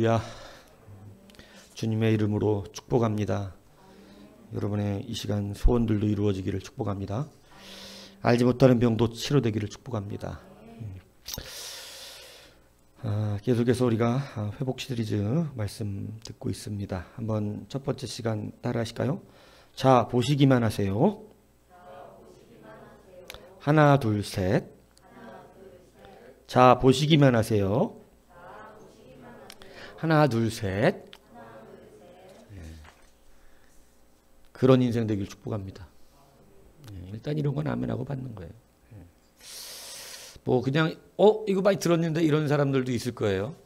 할렐루야. 주님의 이름으로 축복합니다. 여러분의 이 시간 소원들도 이루어지기를 축복합니다. 알지 못하는 병도 치료되기를 축복합니다. 계속해서 우리가 회복 시리즈 말씀 듣고 있습니다. 한번 첫 번째 시간 따라 하실까요? 자, 보시기만 하세요. 하나, 둘, 셋. 자, 보시기만 하세요. 하나, 둘, 셋. 그런 인생 되길 축복합니다. 일단 이런 건 아멘하고 받는 거예요. 뭐 그냥 이거 많이 들었는데 이런 사람들도 있을 거예요.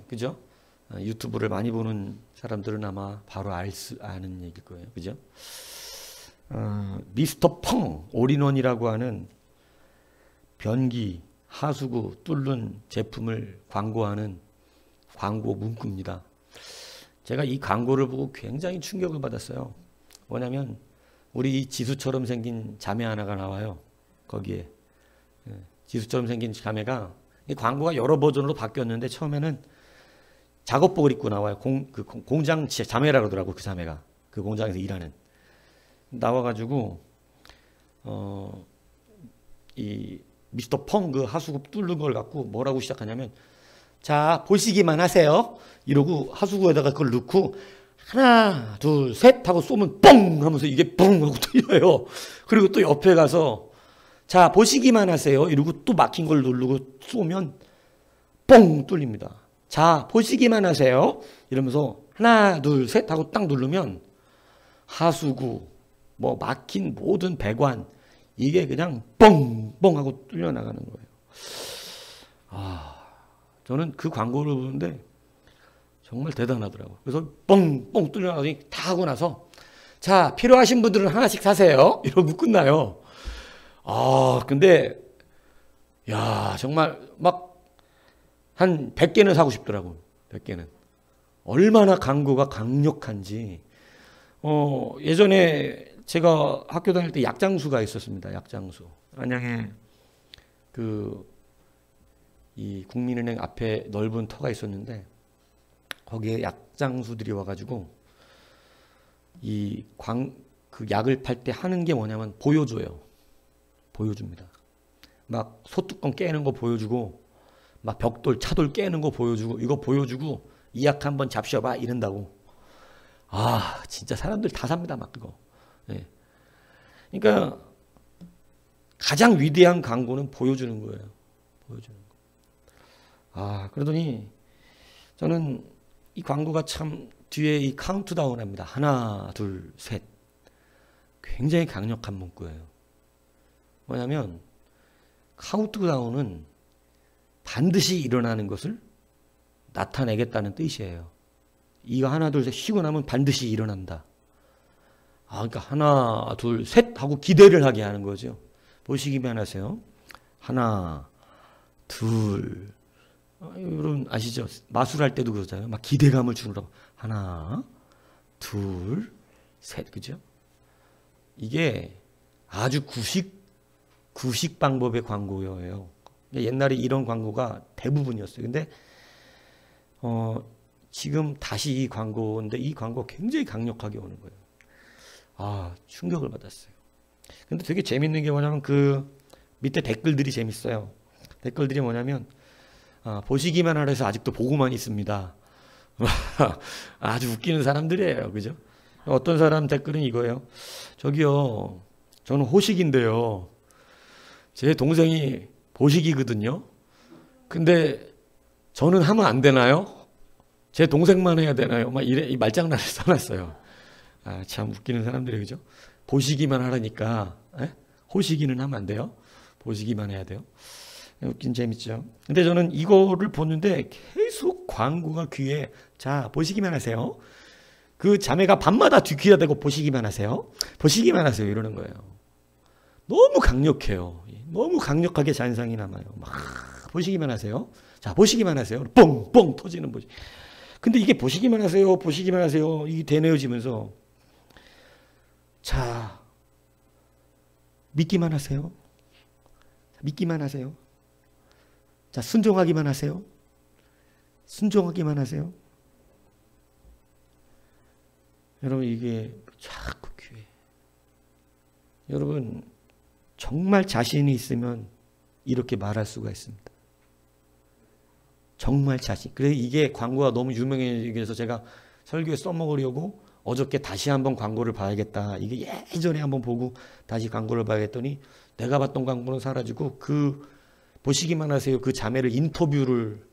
그죠? 유튜브를 많이 보는 사람들은 아마 바로 아는 얘기일 거예요. 그죠? 미스터 펑 올인원이라고 하는 변기, 하수구 뚫는 제품을 광고하는 광고 문구입니다. 제가 이 광고를 보고 굉장히 충격을 받았어요. 뭐냐면 우리 지수처럼 생긴 자매 하나가 나와요. 거기에 지수처럼 생긴 자매가, 이 광고가 여러 버전으로 바뀌었는데 처음에는 작업복을 입고 나와요. 공장 자매라 그러더라고. 그 자매가 그 공장에서 일하는, 나와가지고 이 미스터 펑 그 하수구 뚫는 걸 갖고 뭐라고 시작하냐면, 자, 보시기만 하세요. 이러고 하수구에다가 그걸 넣고 하나, 둘, 셋 하고 쏘면 뻥 하면서 이게 뻥 하고 뚫려요. 그리고 또 옆에 가서 자, 보시기만 하세요. 이러고 또 막힌 걸 누르고 쏘면 뻥 뚫립니다. 자, 보시기만 하세요. 이러면서 하나, 둘, 셋 하고 딱 누르면 하수구, 뭐 막힌 모든 배관, 이게 그냥 뻥 뻥 하고 뚫려 나가는 거예요. 저는 그 광고를 보는데 정말 대단하더라고요. 그래서 뻥뻥 뚫려 나가니 다 하고 나서 자, 필요하신 분들은 하나씩 사세요. 이러고 끝나요. 근데 야, 정말 막 한 100개는 사고 싶더라고요. 100개는. 얼마나 광고가 강력한지. 예전에 제가 학교 다닐 때 약장수가 있었습니다. 약장수. 안양에 이 국민은행 앞에 넓은 터가 있었는데 거기에 약장수들이 와가지고 그 약을 팔 때 하는 게 뭐냐면 보여줘요. 보여줍니다. 막 소뚜껑 깨는 거 보여주고, 막 벽돌, 차돌 깨는 거 보여주고, 이거 보여주고 이 약 한번 잡숴봐 이런다고. 진짜 사람들 다 삽니다. 막 그거. 네. 그러니까 가장 위대한 광고는 보여주는 거예요. 보여주는 거. 그러더니 저는 이 광고가 참 뒤에 이 카운트다운 합니다. 하나, 둘, 셋. 굉장히 강력한 문구예요. 뭐냐면 카운트다운은 반드시 일어나는 것을 나타내겠다는 뜻이에요. 이거 하나, 둘, 셋 쉬고 나면 반드시 일어난다. 그러니까 하나, 둘, 셋 하고 기대를 하게 하는 거죠. 보시기만 하세요. 하나, 둘. 여러분 아시죠? 마술할 때도 그러잖아요. 막 기대감을 주느라고. 하나, 둘, 셋. 그죠? 이게 아주 구식 방법의 광고예요. 옛날에 이런 광고가 대부분이었어요. 근데 지금 다시 이 광고인데 이 광고 굉장히 강력하게 오는 거예요. 충격을 받았어요. 근데 되게 재밌는 게 뭐냐면 그 밑에 댓글들이 재밌어요. 댓글들이 뭐냐면 보시기만 하라서 아직도 보고만 있습니다. 아주 웃기는 사람들이에요. 그죠? 어떤 사람 댓글은 이거예요. 저기요, 저는 호식인데요. 제 동생이 보식이거든요. 근데 저는 하면 안 되나요? 제 동생만 해야 되나요? 막 이 말장난을 써놨어요. 참 웃기는 사람들이, 그죠? 보시기만 하라니까 호식이는 하면 안 돼요. 보시기만 해야 돼요. 웃긴 재밌죠. 근데 저는 이거를 보는데 계속 광고가 귀에, 자, 보시기만 하세요. 그 자매가 밤마다 귀에다 대고 보시기만 하세요. 보시기만 하세요. 이러는 거예요. 너무 강력해요. 너무 강력하게 잔상이 남아요. 막 보시기만 하세요. 자, 보시기만 하세요. 뻥뻥 터지는 보시. 근데 이게 보시기만 하세요. 보시기만 하세요. 이게 되뇌어지면서, 자, 믿기만 하세요. 믿기만 하세요. 자, 순종하기만 하세요. 순종하기만 하세요. 여러분 이게 자꾸 귀해. 여러분 정말 자신이 있으면 이렇게 말할 수가 있습니다. 정말 자신. 그래 이게 광고가 너무 유명해져서 제가 설교에 써먹으려고 어저께 다시 한번 광고를 봐야겠다. 이게 예전에 한번 보고 다시 광고를 봐야겠더니 내가 봤던 광고는 사라지고 그 보시기만 하세요. 그 자매를 인터뷰를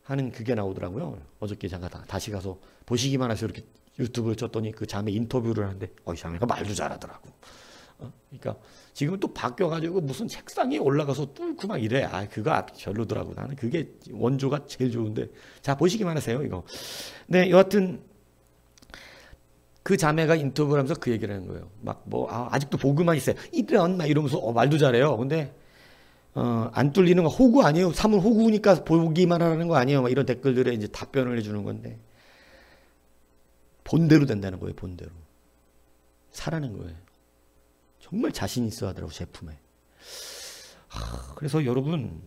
하는 그게 나오더라고요. 어저께 제가 다시 가서 보시기만 하세요. 이렇게 유튜브를 쳤더니 그 자매 인터뷰를 하는데 이 자매가 말도 잘하더라고. 그러니까 지금은 또 바뀌어가지고 무슨 책상에 올라가서 뚫고 막 이래. 그거 별로더라고. 나는 그게 원조가 제일 좋은데. 자, 보시기만 하세요, 이거. 네, 여하튼 그 자매가 인터뷰를 하면서 그 얘기를 하는 거예요. 아직도 보고만 있어요. 이런 막 이러면서 말도 잘해요. 근데 안 뚫리는 거 호구 아니에요. 사물 호구니까 보기만 하라는 거 아니에요. 막 이런 댓글들에 이제 답변을 해주는 건데 본대로 된다는 거예요. 본대로 사라는 거예요. 정말 자신 있어 하더라고 제품에. 그래서 여러분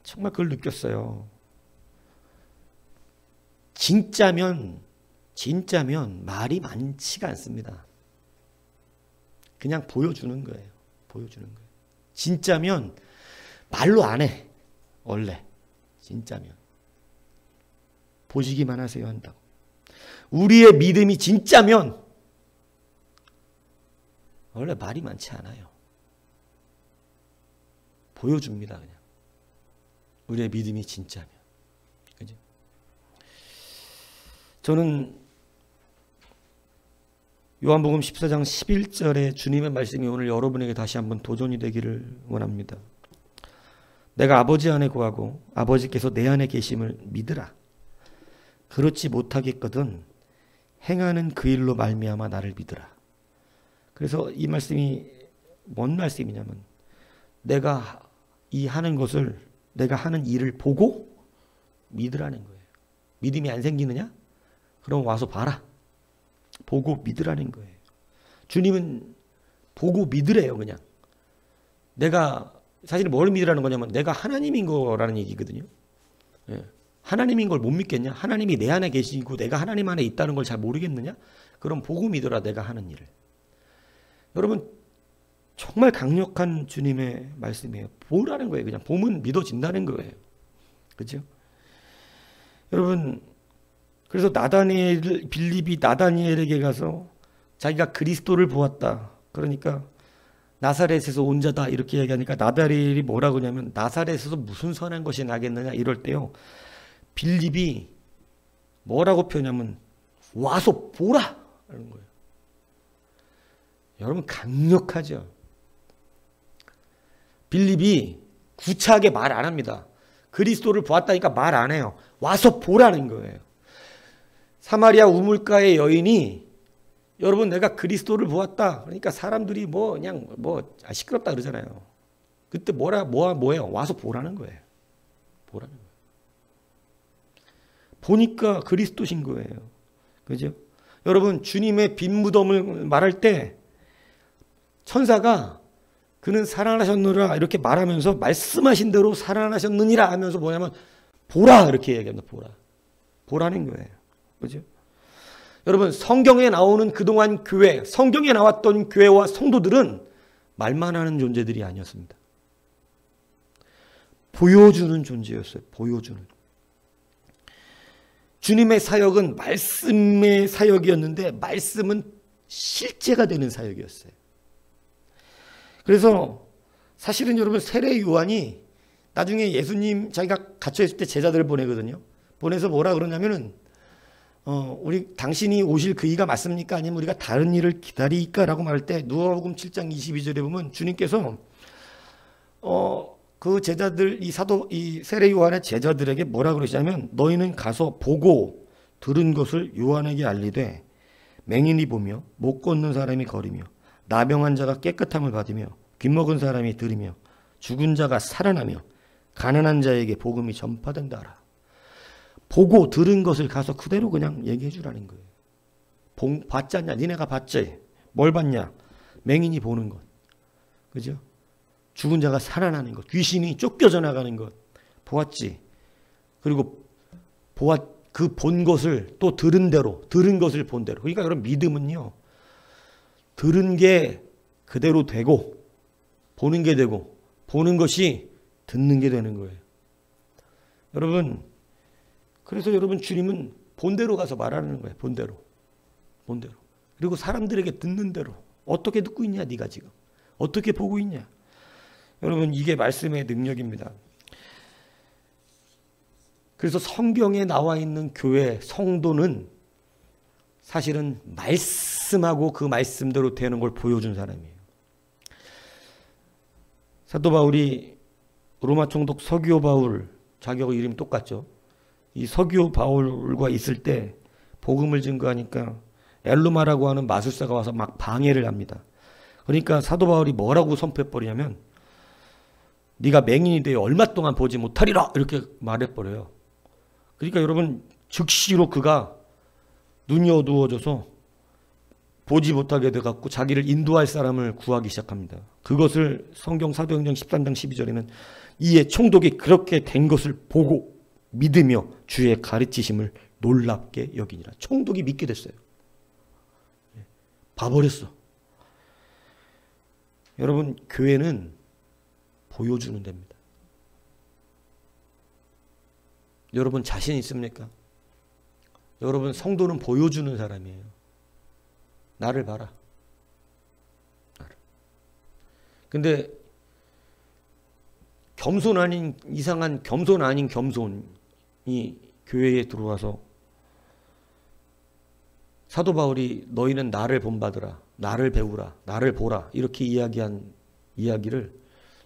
정말 그걸 느꼈어요. 진짜면 말이 많지가 않습니다. 그냥 보여주는 거예요. 보여주는 거예요. 진짜면 말로 안 해. 원래 진짜면 보시기만 하세요 한다고. 우리의 믿음이 진짜면 원래 말이 많지 않아요. 보여줍니다 그냥. 우리의 믿음이 진짜면. 그죠? 저는 요한복음 14장 11절에 주님의 말씀이 오늘 여러분에게 다시 한번 도전이 되기를 원합니다. 내가 아버지 안에 거하고 아버지께서 내 안에 계심을 믿으라. 그렇지 못하겠거든 행하는 그 일로 말미암아 나를 믿으라. 그래서 이 말씀이 뭔 말씀이냐면 내가 하는 것을 내가 하는 일을 보고 믿으라는 거예요. 믿음이 안 생기느냐? 그럼 와서 봐라. 보고 믿으라는 거예요. 주님은 보고 믿으래요. 그냥 내가 사실 뭘 믿으라는 거냐면 내가 하나님인 거라는 얘기거든요. 하나님인 걸 못 믿겠냐? 하나님이 내 안에 계시고 내가 하나님 안에 있다는 걸 잘 모르겠느냐? 그럼 보고 믿어라. 내가 하는 일을. 여러분 정말 강력한 주님의 말씀이에요. 보라는 거예요. 그냥 보면 믿어진다는 거예요. 그렇죠? 여러분 그래서 빌립이 나다니엘에게 가서 자기가 그리스도를 보았다. 그러니까 나사렛에서 온 자다 이렇게 얘기하니까 나다니엘이 뭐라고 하냐면 나사렛에서 무슨 선한 것이 나겠느냐 이럴 때요. 빌립이 뭐라고 표현하면 와서 보라 하는 거예요. 여러분 강력하죠. 빌립이 구차하게 말 안 합니다. 그리스도를 보았다니까 말 안 해요. 와서 보라는 거예요. 사마리아 우물가의 여인이 여러분 내가 그리스도를 보았다. 그러니까 사람들이 그냥 시끄럽다 그러잖아요. 그때 뭐예요? 와서 보라는 거예요. 보라는 거예요. 보니까 그리스도신 거예요. 그죠? 여러분 주님의 빈 무덤을 말할 때 천사가 그는 살아나셨느라 이렇게 말하면서 말씀하신 대로 살아나셨느니라 하면서 뭐냐면 보라 이렇게 얘기합니다. 보라는 거예요. 그죠? 여러분 성경에 나오는 그동안 교회, 성경에 나왔던 교회와 성도들은 말만 하는 존재들이 아니었습니다. 보여주는 존재였어요. 보여주는. 주님의 사역은 말씀의 사역이었는데 말씀은 실제가 되는 사역이었어요. 그래서 사실은 여러분 세례 요한이 나중에 예수님 자기가 갇혀있을 때 제자들을 보내거든요. 보내서 뭐라 그러냐면은 우리 당신이 오실 그 이가 맞습니까? 아니면 우리가 다른 일을 기다릴까? 라고 말할 때 누가복음 7장 22절에 보면 주님께서 그 제자들 이 세례 요한의 제자들에게 뭐라 그러시냐면 너희는 가서 보고 들은 것을 요한에게 알리되 맹인이 보며 못 걷는 사람이 걸으며 나병한 자가 깨끗함을 받으며 귀먹은 사람이 들으며 죽은 자가 살아나며 가난한 자에게 복음이 전파된다 하라. 보고 들은 것을 가서 그대로 그냥 얘기해 주라는 거예요. 봤지 않냐? 니네가 봤지? 뭘 봤냐? 맹인이 보는 것. 그죠? 죽은 자가 살아나는 것. 귀신이 쫓겨져 나가는 것. 보았지? 그리고 그 본 것을 또 들은 대로, 들은 것을 본 대로. 그러니까 여러분 믿음은요, 들은 게 그대로 되고, 보는 게 되고, 보는 것이 듣는 게 되는 거예요. 여러분, 그래서 여러분 주님은 본대로 가서 말하는 거예요. 본대로. 본대로. 그리고 사람들에게 듣는 대로. 어떻게 듣고 있냐, 네가 지금. 어떻게 보고 있냐. 여러분, 이게 말씀의 능력입니다. 그래서 성경에 나와 있는 교회, 성도는 사실은 말씀하고 그 말씀대로 되는 걸 보여준 사람이에요. 사도 바울이 로마 총독 서기오 바울, 자기하고 이름이 똑같죠. 이 서기오 바울과 있을 때 복음을 증거하니까 엘루마라고 하는 마술사가 와서 막 방해를 합니다. 그러니까 사도 바울이 뭐라고 선포해버리냐면 네가 맹인이 되어 얼마 동안 보지 못하리라 이렇게 말해버려요. 그러니까 여러분 즉시로 그가 눈이 어두워져서 보지 못하게 돼갖고 자기를 인도할 사람을 구하기 시작합니다. 그것을 성경 사도행전 13장 12절에는 이에 총독이 그렇게 된 것을 보고 믿으며 주의 가르치심을 놀랍게 여기니라. 총독이 믿게 됐어요. 봐버렸어. 여러분 교회는 보여주는 데입니다. 여러분 자신 있습니까? 여러분 성도는 보여주는 사람이에요. 나를 봐라. 나를. 근데 겸손 아닌 이상한 겸손 아닌 겸손이 교회에 들어와서 사도 바울이 너희는 나를 본받으라. 나를 배우라. 나를 보라. 이렇게 이야기한 이야기를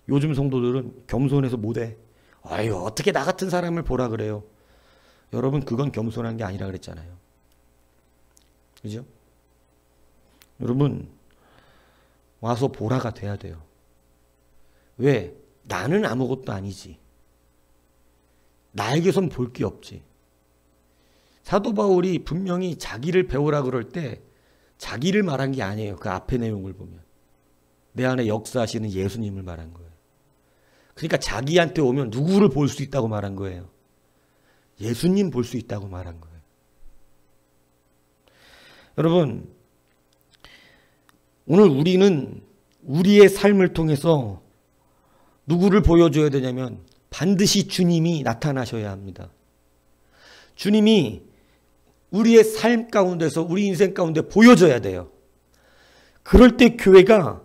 요즘 성도들은 겸손해서 못해. 아유 어떻게 나 같은 사람을 보라 그래요. 여러분 그건 겸손한 게 아니라 그랬잖아요. 그죠? 여러분 와서 보라가 돼야 돼요. 왜? 나는 아무것도 아니지. 나에게선 볼 게 없지. 사도 바울이 분명히 자기를 배우라 그럴 때 자기를 말한 게 아니에요. 그 앞의 내용을 보면. 내 안에 역사하시는 예수님을 말한 거예요. 그러니까 자기한테 오면 누구를 볼 수 있다고 말한 거예요. 예수님 볼 수 있다고 말한 거예요. 여러분 오늘 우리는 우리의 삶을 통해서 누구를 보여줘야 되냐면 반드시 주님이 나타나셔야 합니다. 주님이 우리의 삶 가운데서 우리 인생 가운데 보여줘야 돼요. 그럴 때 교회가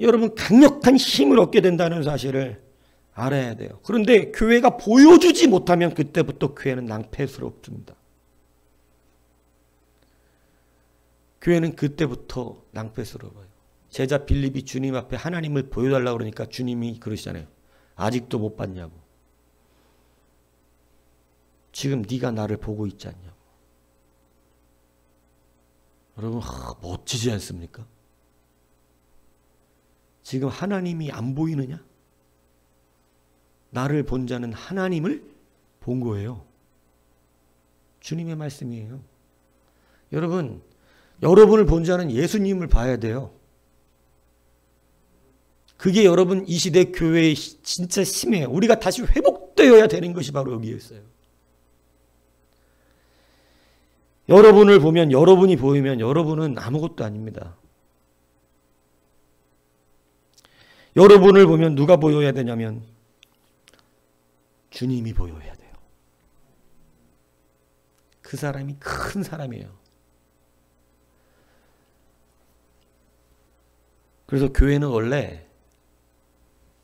여러분 강력한 힘을 얻게 된다는 사실을 알아야 돼요. 그런데 교회가 보여주지 못하면 그때부터 교회는 낭패스럽습니다. 교회는 그때부터 낭패스러워요. 제자 빌립이 주님 앞에 하나님을 보여달라고 그러니까 주님이 그러시잖아요. 아직도 못 봤냐고. 지금 네가 나를 보고 있지 않냐고. 여러분 멋지지 않습니까? 지금 하나님이 안 보이느냐? 나를 본 자는 하나님을 본 거예요. 주님의 말씀이에요. 여러분, 여러분을 본 자는 예수님을 봐야 돼요. 그게 여러분 이 시대 교회의 진짜 힘이에요. 우리가 다시 회복되어야 되는 것이 바로 여기에 있어요. 여러분을 보면 여러분이 보이면 여러분은 아무것도 아닙니다. 여러분을 보면 누가 보여야 되냐면 주님이 보여야 돼요. 그 사람이 큰 사람이에요. 그래서 교회는 원래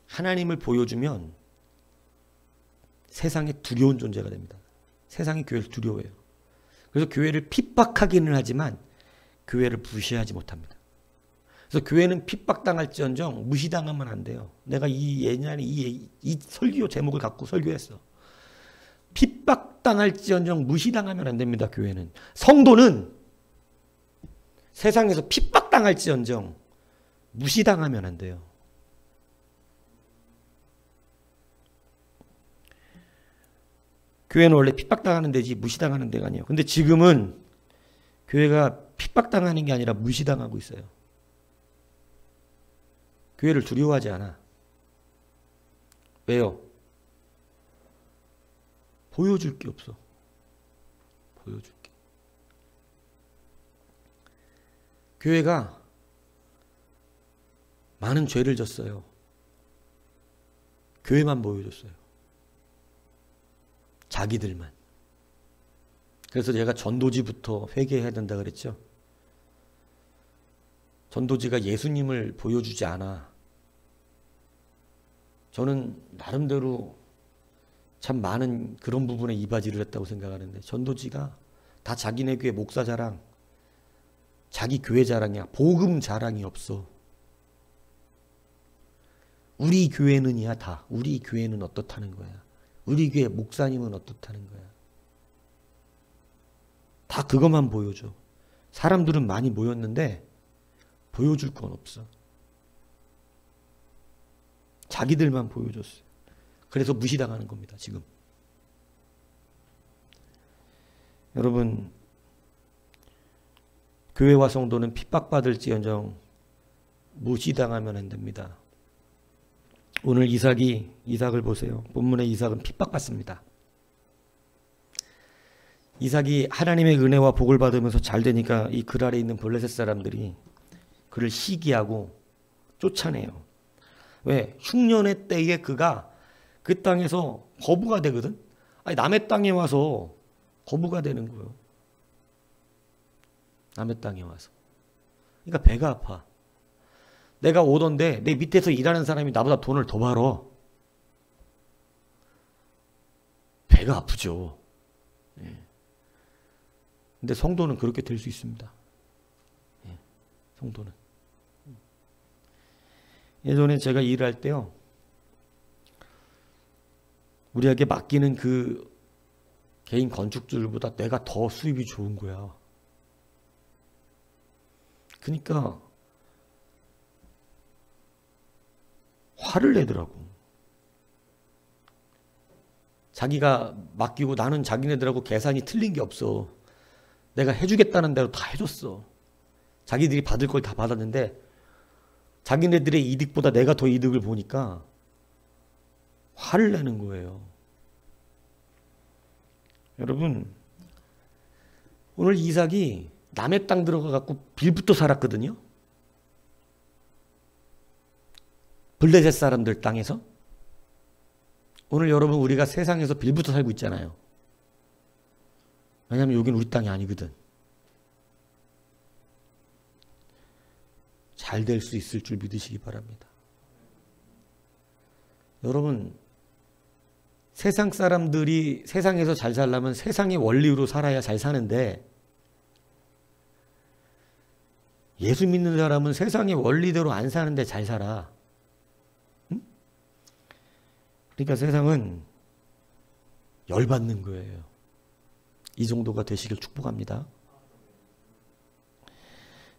하나님을 보여주면 세상에 두려운 존재가 됩니다. 세상이 교회를 두려워해요. 그래서 교회를 핍박하기는 하지만 교회를 무시하지 못합니다. 그래서 교회는 핍박당할지언정 무시당하면 안 돼요. 내가 예전에 이 설교 제목을 갖고 설교했어. 핍박당할지언정 무시당하면 안 됩니다. 교회는. 성도는 세상에서 핍박당할지언정 무시당하면 안 돼요. 교회는 원래 핍박당하는 데지 무시당하는 데가 아니에요. 근데 지금은 교회가 핍박당하는 게 아니라 무시당하고 있어요. 교회를 두려워하지 않아. 왜요? 보여줄 게 없어. 보여줄게. 교회가 많은 죄를 졌어요. 교회만 보여줬어요. 자기들만. 그래서 제가 전도지부터 회개해야 된다 그랬죠. 전도지가 예수님을 보여주지 않아. 저는 나름대로 참 많은 그런 부분에 이바지를 했다고 생각하는데, 전도지가 다 자기네 교회 목사 자랑, 자기 교회 자랑이야. 복음 자랑이 없어. 우리 교회는이야 다. 우리 교회는 어떻다는 거야. 우리 교회 목사님은 어떻다는 거야. 다 그것만 보여줘. 사람들은 많이 모였는데 보여줄 건 없어. 자기들만 보여줬어요. 그래서 무시당하는 겁니다, 지금. 여러분, 교회와 성도는 핍박받을지언정 무시당하면 안 됩니다. 오늘 이삭을 보세요. 본문의 이삭은 핍박받습니다. 이삭이 하나님의 은혜와 복을 받으면서 잘 되니까 이 글 아래 있는 블레셋 사람들이 그를 시기하고 쫓아내요. 왜? 흉년의 때에 그가 그 땅에서 거부가 되거든. 아니, 남의 땅에 와서 거부가 되는 거예요. 남의 땅에 와서. 그러니까 배가 아파. 내가 오던데 내 밑에서 일하는 사람이 나보다 돈을 더 벌어. 배가 아프죠. 예. 근데 성도는 그렇게 될 수 있습니다. 예. 성도는. 예전에 제가 일을 할 때요, 우리에게 맡기는 그 개인 건축주들보다 내가 더 수입이 좋은 거야. 그러니까 화를 내더라고. 자기가 맡기고 나는 자기네들하고 계산이 틀린 게 없어. 내가 해주겠다는 대로 다 해줬어. 자기들이 받을 걸 다 받았는데 자기네들의 이득보다 내가 더 이득을 보니까 화를 내는 거예요. 여러분, 오늘 이삭이 남의 땅 들어가 갖고 빌부터 살았거든요. 블레셋 사람들 땅에서. 오늘 여러분, 우리가 세상에서 빌부터 살고 있잖아요. 왜냐하면 여기는 우리 땅이 아니거든. 잘 될 수 있을 줄 믿으시기 바랍니다. 여러분, 세상 사람들이 세상에서 잘 살려면 세상의 원리로 살아야 잘 사는데, 예수 믿는 사람은 세상의 원리대로 안 사는데 잘 살아. 응? 그러니까 세상은 열받는 거예요. 이 정도가 되시길 축복합니다.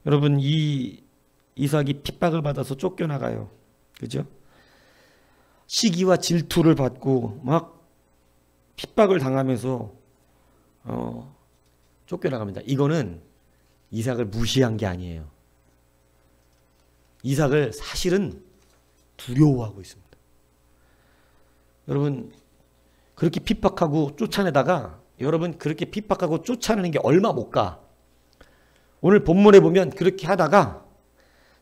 여러분, 이삭이 핍박을 받아서 쫓겨나가요. 그죠? 시기와 질투를 받고 막 핍박을 당하면서 쫓겨나갑니다. 이거는 이삭을 무시한 게 아니에요. 이삭을 사실은 두려워하고 있습니다. 여러분, 그렇게 핍박하고 쫓아내다가, 여러분, 그렇게 핍박하고 쫓아내는 게 얼마 못 가. 오늘 본문에 보면 그렇게 하다가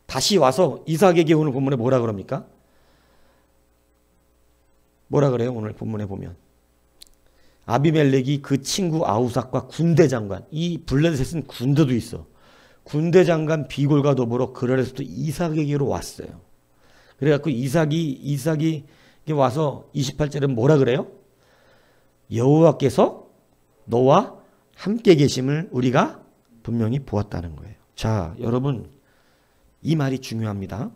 다시 와서 이삭에게 오늘 본문에 뭐라 그럽니까? 뭐라 그래요? 오늘 본문에 보면 아비멜렉이 그 친구 아우삭과 군대 장관, 이 블레셋은 군대도 있어. 군대 장관 비골과 더불어 그랄에서도 이삭에게로 왔어요. 그래갖고 이삭이 와서 28절은 뭐라 그래요? 여호와께서 너와 함께 계심을 우리가 분명히 보았다는 거예요. 자, 여러분, 이 말이 중요합니다.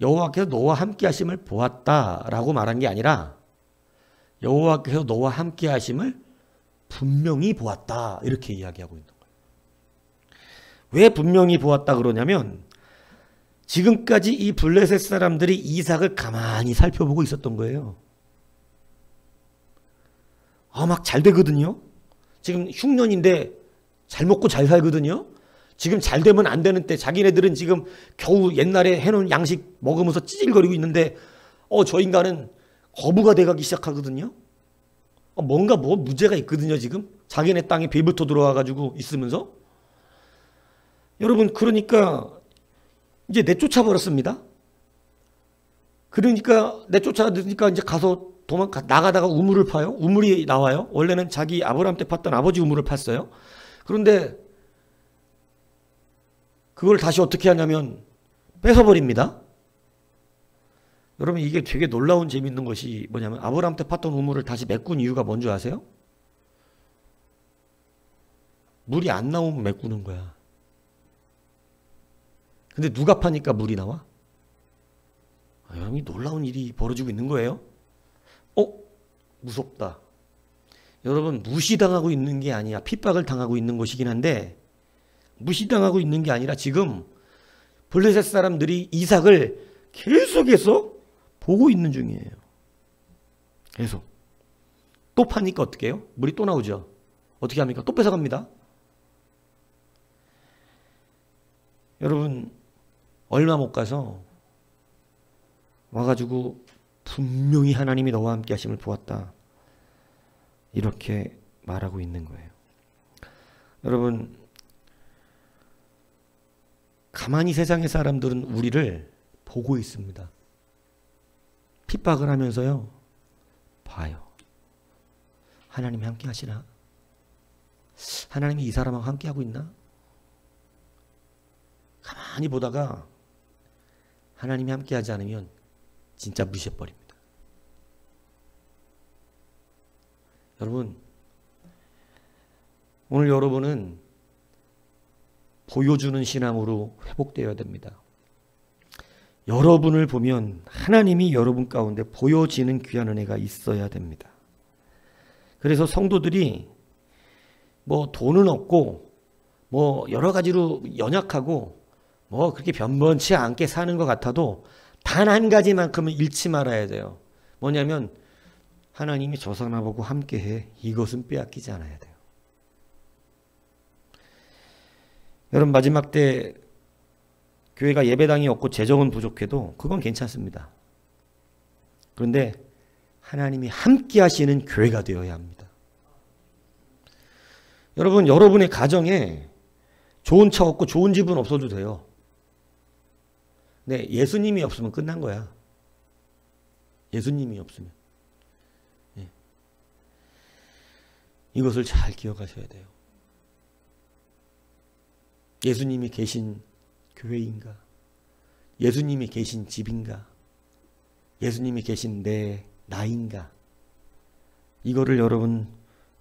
여호와께서 너와 함께 하심을 보았다라고 말한 게 아니라 여호와께서 너와 함께 하심을 분명히 보았다, 이렇게 이야기하고 있는 거예요. 왜 분명히 보았다 그러냐면, 지금까지 이 블레셋 사람들이 이삭을 가만히 살펴보고 있었던 거예요. 막 잘 되거든요. 지금 흉년인데 잘 먹고 잘 살거든요. 지금 잘 되면 안 되는 때 자기네들은 지금 겨우 옛날에 해놓은 양식 먹으면서 찌질거리고 있는데 저 인간은 거부가 돼가기 시작하거든요. 뭔가 문제가 있거든요, 지금. 자기네 땅에 배부터 들어와가지고 있으면서. 여러분, 그러니까 이제 내쫓아 버렸습니다. 그러니까 내쫓아드니까 이제 가서 나가다가 우물을 파요. 우물이 나와요. 원래는 자기 아브라함 때 팠던 아버지 우물을 팠어요. 그런데 그걸 다시 어떻게 하냐면 뺏어버립니다. 여러분, 이게 되게 놀라운 재밌는 것이 뭐냐면 아브라함 때 팠던 우물을 다시 메꾼 이유가 뭔지 아세요? 물이 안 나오면 메꾸는 거야. 근데 누가 파니까 물이 나와? 여러분, 놀라운 일이 벌어지고 있는 거예요. 무섭다. 여러분, 무시당하고 있는 게 아니야. 핍박을 당하고 있는 것이긴 한데, 무시당하고 있는 게 아니라 지금 블레셋 사람들이 이삭을 계속해서 보고 있는 중이에요. 계속. 또 파니까 어떻게 해요? 물이 또 나오죠. 어떻게 합니까? 또 뺏어갑니다. 여러분, 얼마 못 가서 와가지고 분명히 하나님이 너와 함께 하심을 보았다. 이렇게 말하고 있는 거예요. 여러분, 가만히 세상의 사람들은 우리를 보고 있습니다. 핍박을 하면서요, 봐요. 하나님이 함께 하시나? 하나님이 이 사람하고 함께 하고 있나? 가만히 보다가 하나님이 함께 하지 않으면 진짜 무시해버립니다. 여러분, 오늘 여러분은 보여주는 신앙으로 회복되어야 됩니다. 여러분을 보면 하나님이 여러분 가운데 보여지는 귀한 은혜가 있어야 됩니다. 그래서 성도들이 뭐 돈은 없고 뭐 여러 가지로 연약하고 뭐 그렇게 변변치 않게 사는 것 같아도 단 한 가지만큼은 잃지 말아야 돼요. 뭐냐면 하나님이 저 사람하고 함께해. 이것은 빼앗기지 않아야 돼요. 여러분, 마지막 때 교회가 예배당이 없고 재정은 부족해도 그건 괜찮습니다. 그런데 하나님이 함께 하시는 교회가 되어야 합니다. 여러분, 여러분의 가정에 좋은 차 없고 좋은 집은 없어도 돼요. 네, 예수님이 없으면 끝난 거야. 예수님이 없으면. 네. 이것을 잘 기억하셔야 돼요. 예수님이 계신 교회인가? 예수님이 계신 집인가? 예수님이 계신 내 나인가? 이거를 여러분,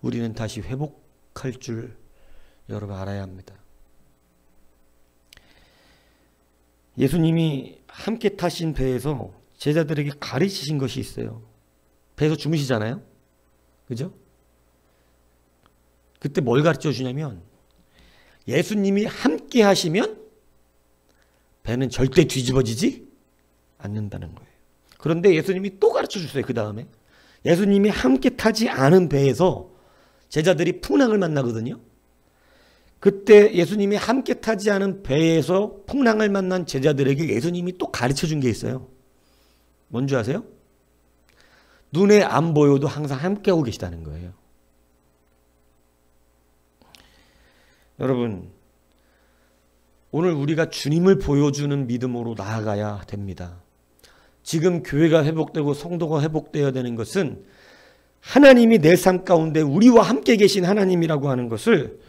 우리는 다시 회복할 줄 여러분 알아야 합니다. 예수님이 함께 타신 배에서 제자들에게 가르치신 것이 있어요. 배에서 주무시잖아요. 그죠? 그때 뭘 가르쳐 주냐면 예수님이 함께 하시면 배는 절대 뒤집어지지 않는다는 거예요. 그런데 예수님이 또 가르쳐 주세요. 그 다음에 예수님이 함께 타지 않은 배에서 제자들이 풍랑을 만나거든요. 그때 예수님이 함께 타지 않은 배에서 풍랑을 만난 제자들에게 예수님이 또 가르쳐 준 게 있어요. 뭔지 아세요? 눈에 안 보여도 항상 함께하고 계시다는 거예요. 여러분, 오늘 우리가 주님을 보여주는 믿음으로 나아가야 됩니다. 지금 교회가 회복되고 성도가 회복되어야 되는 것은 하나님이 내 삶 가운데 우리와 함께 계신 하나님이라고 하는 것을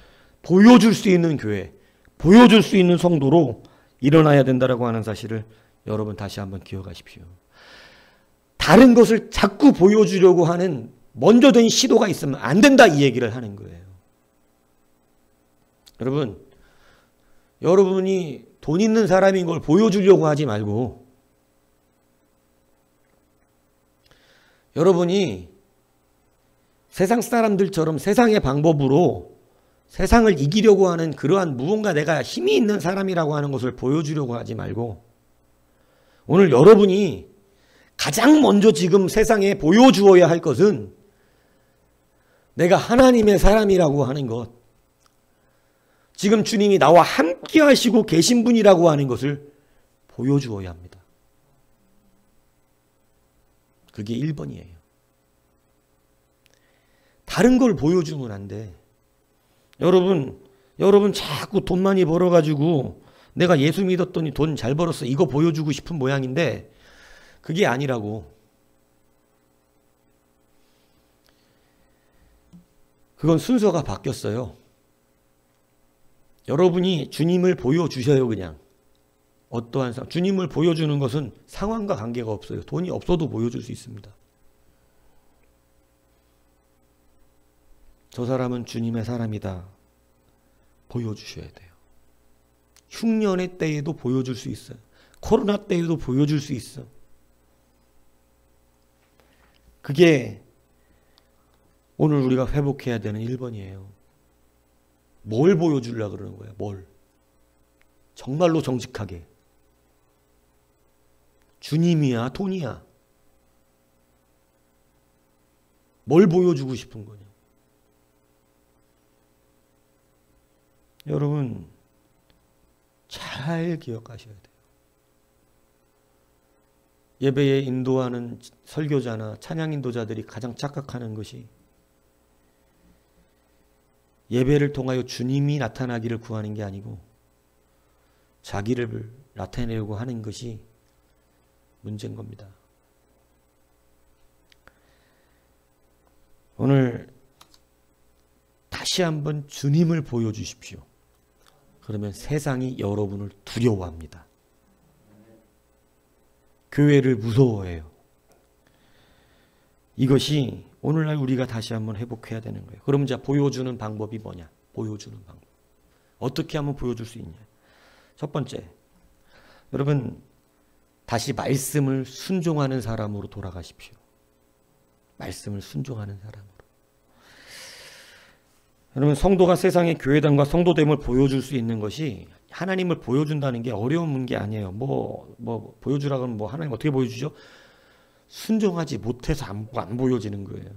보여줄 수 있는 교회, 보여줄 수 있는 성도로 일어나야 된다고 하는 사실을 여러분 다시 한번 기억하십시오. 다른 것을 자꾸 보여주려고 하는 먼저 된 시도가 있으면 안 된다, 이 얘기를 하는 거예요. 여러분, 여러분이 돈 있는 사람인 걸 보여주려고 하지 말고 여러분이 세상 사람들처럼 세상의 방법으로 세상을 이기려고 하는 그러한 무언가 내가 힘이 있는 사람이라고 하는 것을 보여주려고 하지 말고 오늘 여러분이 가장 먼저 지금 세상에 보여주어야 할 것은 내가 하나님의 사람이라고 하는 것, 지금 주님이 나와 함께 하시고 계신 분이라고 하는 것을 보여주어야 합니다. 그게 1번이에요. 다른 걸 보여주면 안 돼. 여러분 자꾸 돈 많이 벌어가지고 내가 예수 믿었더니 돈 잘 벌었어. 이거 보여주고 싶은 모양인데 그게 아니라고. 그건 순서가 바뀌었어요. 여러분이 주님을 보여주셔요. 그냥 어떠한 상황. 주님을 보여주는 것은 상황과 관계가 없어요. 돈이 없어도 보여줄 수 있습니다. 저 사람은 주님의 사람이다. 보여주셔야 돼요. 흉년의 때에도 보여줄 수 있어요. 코로나 때에도 보여줄 수 있어. 그게 오늘 우리가 회복해야 되는 1번이에요. 뭘 보여주려고 그러는 거예요? 뭘? 정말로 정직하게. 주님이야? 돈이야? 뭘 보여주고 싶은 거냐? 여러분 잘 기억하셔야 돼요. 예배에 인도하는 설교자나 찬양 인도자들이 가장 착각하는 것이 예배를 통하여 주님이 나타나기를 구하는 게 아니고 자기를 나타내려고 하는 것이 문제인 겁니다. 오늘 다시 한번 주님을 보여주십시오. 그러면 세상이 여러분을 두려워합니다. 교회를 무서워해요. 이것이 오늘날 우리가 다시 한번 회복해야 되는 거예요. 그럼 이제 보여주는 방법이 뭐냐? 보여주는 방법. 어떻게 하면 보여줄 수 있냐? 첫 번째, 여러분 다시 말씀을 순종하는 사람으로 돌아가십시오. 말씀을 순종하는 사람으로. 여러분 성도가 세상의 교회당과 성도됨을 보여줄 수 있는 것이 하나님을 보여준다는 게 어려운 게 아니에요. 뭐 보여주라고 하면 뭐 하나님 어떻게 보여주죠? 순종하지 못해서 안 보여지는 거예요.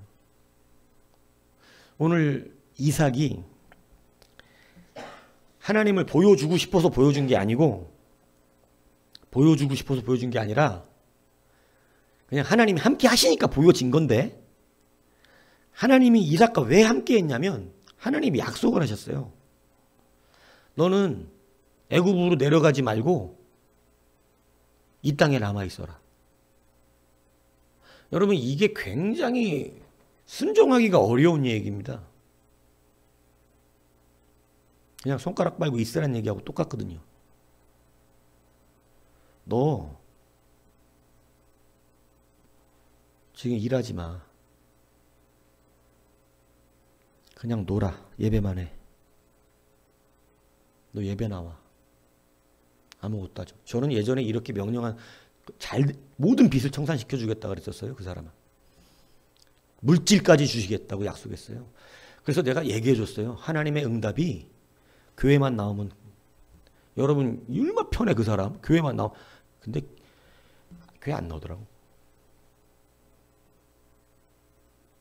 오늘 이삭이 하나님을 보여주고 싶어서 보여준 게 아니고 보여주고 싶어서 보여준 게 아니라 그냥 하나님이 함께 하시니까 보여진 건데 하나님이 이삭과 왜 함께 했냐면 하나님이 약속을 하셨어요. 너는 애굽으로 내려가지 말고 이 땅에 남아 있어라. 여러분 이게 굉장히 순종하기가 어려운 얘기입니다. 그냥 손가락 빨고 있으라는 얘기하고 똑같거든요. 너 지금 일하지 마. 그냥 놀아. 예배만 해. 너 예배 나와. 아무것도 하죠. 저는 예전에 이렇게 명령한 모든 빚을 청산시켜 주겠다 그랬었어요. 그 사람은. 물질까지 주시겠다고 약속했어요. 그래서 내가 얘기해 줬어요. 하나님의 응답이 교회만 나오면 여러분 얼마나 편해 그 사람. 교회만 나오. 근데 교회 안 나오더라고.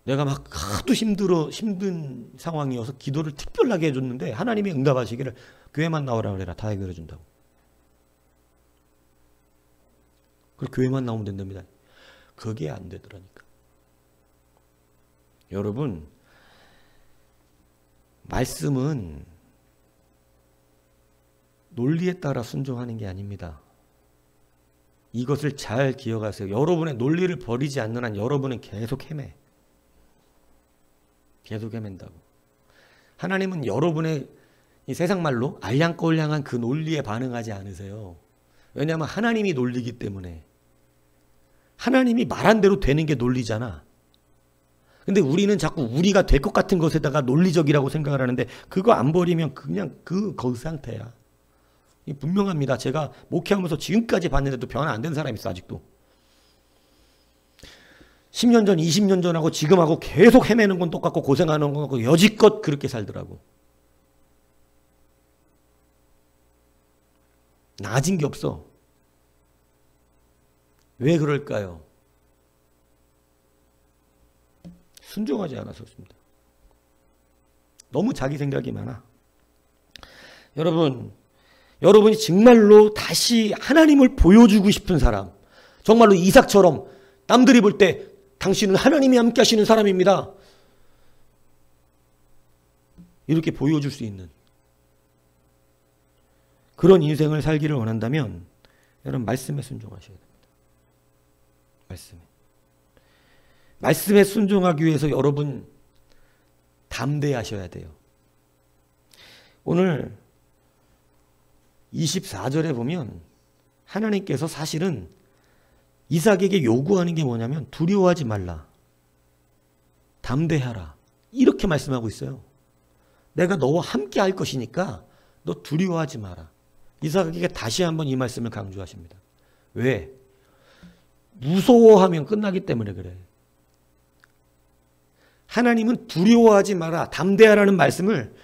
내가 막 하도 힘든 상황이어서 기도를 특별하게 해줬는데 하나님이 응답하시기를 교회만 나오라 그래라. 다 해결해 준다고. 그리고 교회만 나오면 된답니다. 그게 안 되더라니까. 여러분 말씀은 논리에 따라 순종하는 게 아닙니다. 이것을 잘 기억하세요. 여러분의 논리를 버리지 않는 한 여러분은 계속 헤매. 계속 헤맨다고. 하나님은 여러분의 이 세상 말로 알량꼴량한 그 논리에 반응하지 않으세요. 왜냐하면 하나님이 논리이기 때문에. 하나님이 말한 대로 되는 게 논리잖아. 근데 우리는 자꾸 우리가 될 것 같은 것에다가 논리적이라고 생각을 하는데 그거 안 버리면 그냥 거기 상태야. 분명합니다. 제가 목회하면서 지금까지 봤는데도 변화 안 된 사람이 있어 아직도. 10년 전, 20년 전하고 지금하고 계속 헤매는 건 똑같고 고생하는 건 똑같고 여지껏 그렇게 살더라고. 나아진 게 없어. 왜 그럴까요? 순종하지 않았었습니다. 너무 자기 생각이 많아. 여러분이 정말로 다시 하나님을 보여주고 싶은 사람, 정말로 이삭처럼 남들이 볼 때 당신은 하나님이 함께 하시는 사람입니다. 이렇게 보여줄 수 있는 그런 인생을 살기를 원한다면 여러분 말씀에 순종하셔야 됩니다. 말씀에 순종하기 위해서 여러분 담대하셔야 돼요. 오늘 24절에 보면 하나님께서 사실은 이삭에게 요구하는 게 뭐냐면 두려워하지 말라. 담대하라. 이렇게 말씀하고 있어요. 내가 너와 함께 할 것이니까 너 두려워하지 마라. 이삭에게 다시 한번 이 말씀을 강조하십니다. 왜? 무서워하면 끝나기 때문에 그래. 하나님은 두려워하지 마라, 담대하라는 말씀을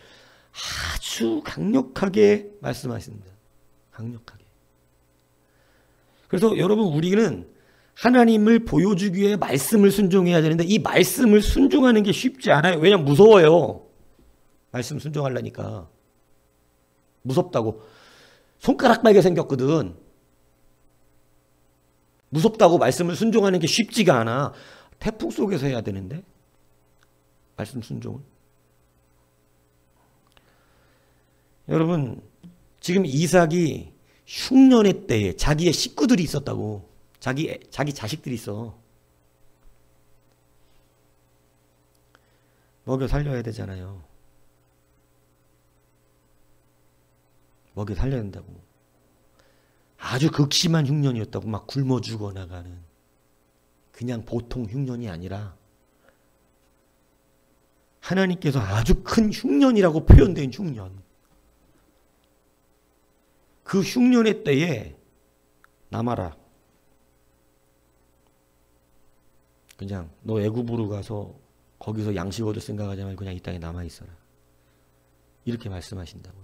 아주 강력하게 말씀하십니다. 강력하게. 그래서 여러분 우리는 하나님을 보여주기 위해 말씀을 순종해야 되는데 이 말씀을 순종하는 게 쉽지 않아요. 왜냐면 무서워요. 말씀 순종하려니까. 무섭다고. 손가락 빨게 생겼거든. 무섭다고 말씀을 순종하는 게 쉽지가 않아. 태풍 속에서 해야 되는데. 말씀 순종을. 여러분 지금 이삭이 흉년의 때에 자기의 식구들이 있었다고. 자기 자식들이 있어. 먹여 살려야 되잖아요. 먹여 살려야 된다고. 아주 극심한 흉년이었다고. 막 굶어 죽어나가는. 그냥 보통 흉년이 아니라 하나님께서 아주 큰 흉년이라고 표현된 흉년. 그 흉년의 때에 남아라. 그냥 너 애굽으로 가서 거기서 양식 얻을 생각하지 말고 그냥 이 땅에 남아있어라. 이렇게 말씀하신다고요.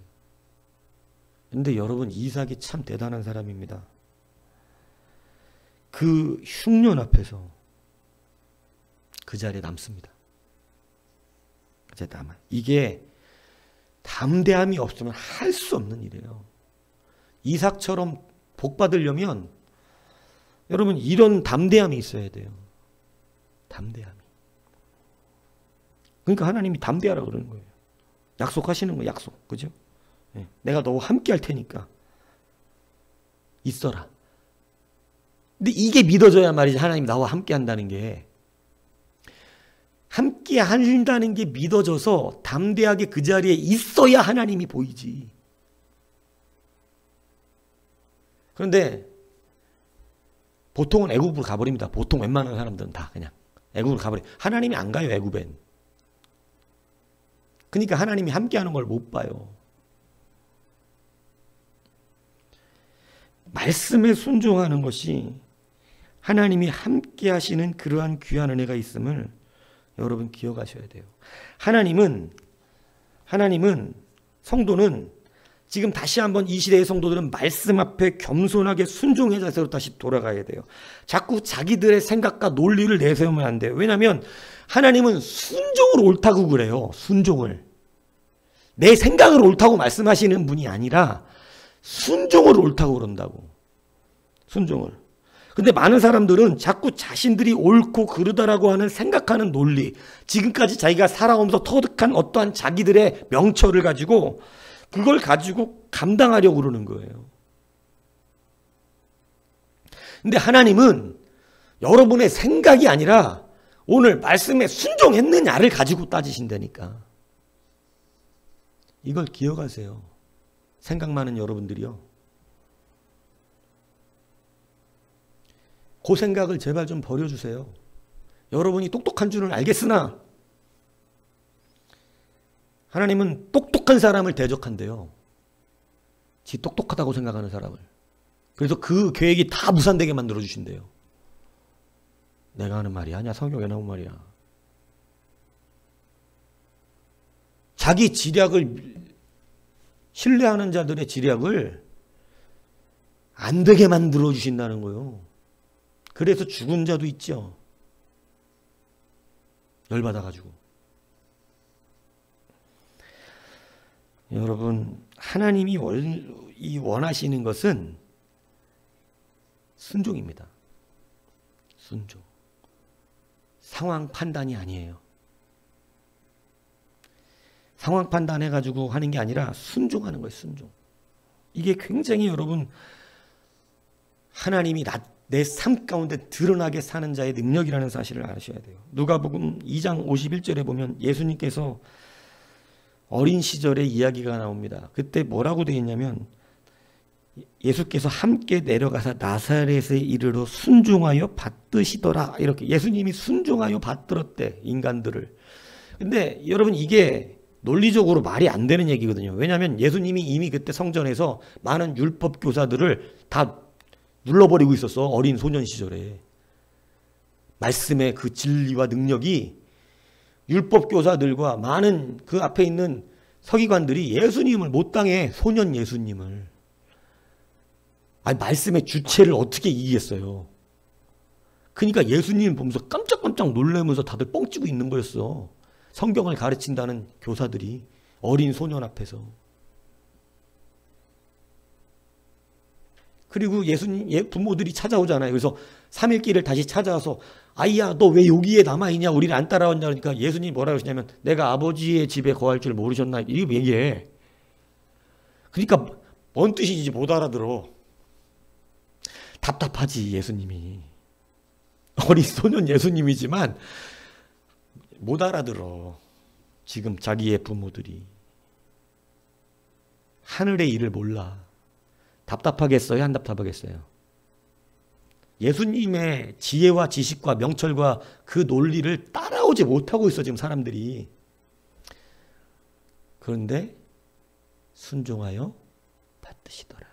근데 여러분 이삭이 참 대단한 사람입니다. 그 흉년 앞에서 그 자리에 남습니다. 이제 남아요. 이게 담대함이 없으면 할 수 없는 일이에요. 이삭처럼 복 받으려면 여러분 이런 담대함이 있어야 돼요. 담대함이. 그러니까 하나님이 담대하라 그러는 거예요. 약속하시는 거예요. 약속. 그죠? 네. 내가 너와 함께 할 테니까 있어라. 근데 이게 믿어져야 말이지. 하나님 나와 함께 한다는 게. 함께 한다는 게 믿어져서 담대하게 그 자리에 있어야 하나님이 보이지. 그런데 보통은 애굽으로 가버립니다. 보통 웬만한 사람들은 다 그냥 애굽으로 가버려. 하나님이 안 가요. 애굽엔. 그러니까 하나님이 함께하는 걸 못 봐요. 말씀에 순종하는 것이 하나님이 함께하시는 그러한 귀한 은혜가 있음을 여러분 기억하셔야 돼요. 하나님은 성도는 지금 다시 한번 이 시대의 성도들은 말씀 앞에 겸손하게 순종의 자세로 다시 돌아가야 돼요. 자꾸 자기들의 생각과 논리를 내세우면 안 돼요. 왜냐하면 하나님은 순종으로 옳다고 그래요. 순종을. 내 생각을 옳다고 말씀하시는 분이 아니라 순종으로 옳다고 그런다고. 순종을. 근데 많은 사람들은 자꾸 자신들이 옳고 그르다라고 하는 생각하는 논리, 지금까지 자기가 살아오면서 터득한 어떠한 자기들의 명철을 가지고 그걸 가지고 감당하려고 그러는 거예요. 근데 하나님은 여러분의 생각이 아니라 오늘 말씀에 순종했느냐를 가지고 따지신다니까. 이걸 기억하세요. 생각 많은 여러분들이요. 그 생각을 제발 좀 버려주세요. 여러분이 똑똑한 줄은 알겠으나 하나님은 똑똑한 사람을 대적한대요. 지 똑똑하다고 생각하는 사람을. 그래서 그 계획이 다 무산되게 만들어 주신대요. 내가 하는 말이 아니야. 성경에 나온 말이야. 자기 지략을 신뢰하는 자들의 지략을 안 되게 만들어 주신다는 거예요. 그래서 죽은 자도 있죠. 열받아가지고. 여러분, 하나님이 원하시는 것은 순종입니다. 순종. 상황 판단이 아니에요. 상황 판단해가지고 하는 게 아니라 순종하는 거예요. 순종. 이게 굉장히 여러분 하나님이 내 삶 가운데 드러나게 사는 자의 능력이라는 사실을 아셔야 돼요. 누가복음 2장 51절에 보면 예수님께서 어린 시절의 이야기가 나옵니다. 그때 뭐라고 되어 있냐면 예수께서 함께 내려가서 나사렛에 이르러 순종하여 받드시더라. 이렇게 예수님이 순종하여 받들었대, 인간들을. 근데 여러분 이게 논리적으로 말이 안 되는 얘기거든요. 왜냐하면 예수님이 이미 그때 성전에서 많은 율법 교사들을 다 눌러버리고 있었어. 어린 소년 시절에. 말씀의 그 진리와 능력이 율법 교사들과 많은 그 앞에 있는 서기관들이 예수님을 못 당해. 소년 예수님을. 아니 말씀의 주체를 어떻게 이기겠어요. 그러니까 예수님 보면서 깜짝깜짝 놀라면서 다들 뻥치고 있는 거였어. 성경을 가르친다는 교사들이 어린 소년 앞에서. 그리고 예수님 부모들이 찾아오잖아요. 그래서 3일길을 다시 찾아와서 아이야 너 왜 여기에 남아있냐, 우리를 안 따라왔냐. 그러니까 예수님이 뭐라고 하시냐면 내가 아버지의 집에 거할 줄 모르셨나, 이게 얘기해. 그러니까 뭔 뜻인지 못 알아들어. 답답하지 예수님이. 어린 소년 예수님이지만 못 알아들어. 지금 자기의 부모들이. 하늘의 일을 몰라. 답답하겠어요? 안 답답하겠어요? 예수님의 지혜와 지식과 명철과 그 논리를 따라오지 못하고 있어 지금 사람들이. 그런데 순종하여 받으시더라.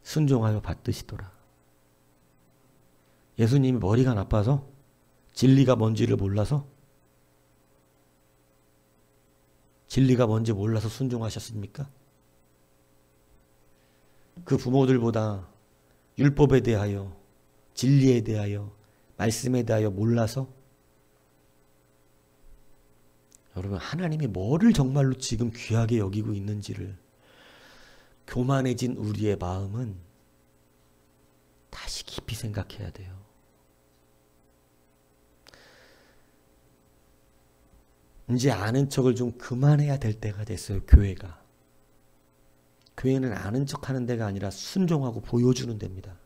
순종하여 받으시더라. 예수님이 머리가 나빠서? 진리가 뭔지를 몰라서? 진리가 뭔지 몰라서 순종하셨습니까? 그 부모들보다 율법에 대하여, 진리에 대하여, 말씀에 대하여 몰라서? 여러분 하나님이 뭐를 정말로 지금 귀하게 여기고 있는지를 교만해진 우리의 마음은 다시 깊이 생각해야 돼요. 이제 아는 척을 좀 그만해야 될 때가 됐어요. 교회가. 교회는 아는 척하는 데가 아니라 순종하고 보여주는 데입니다.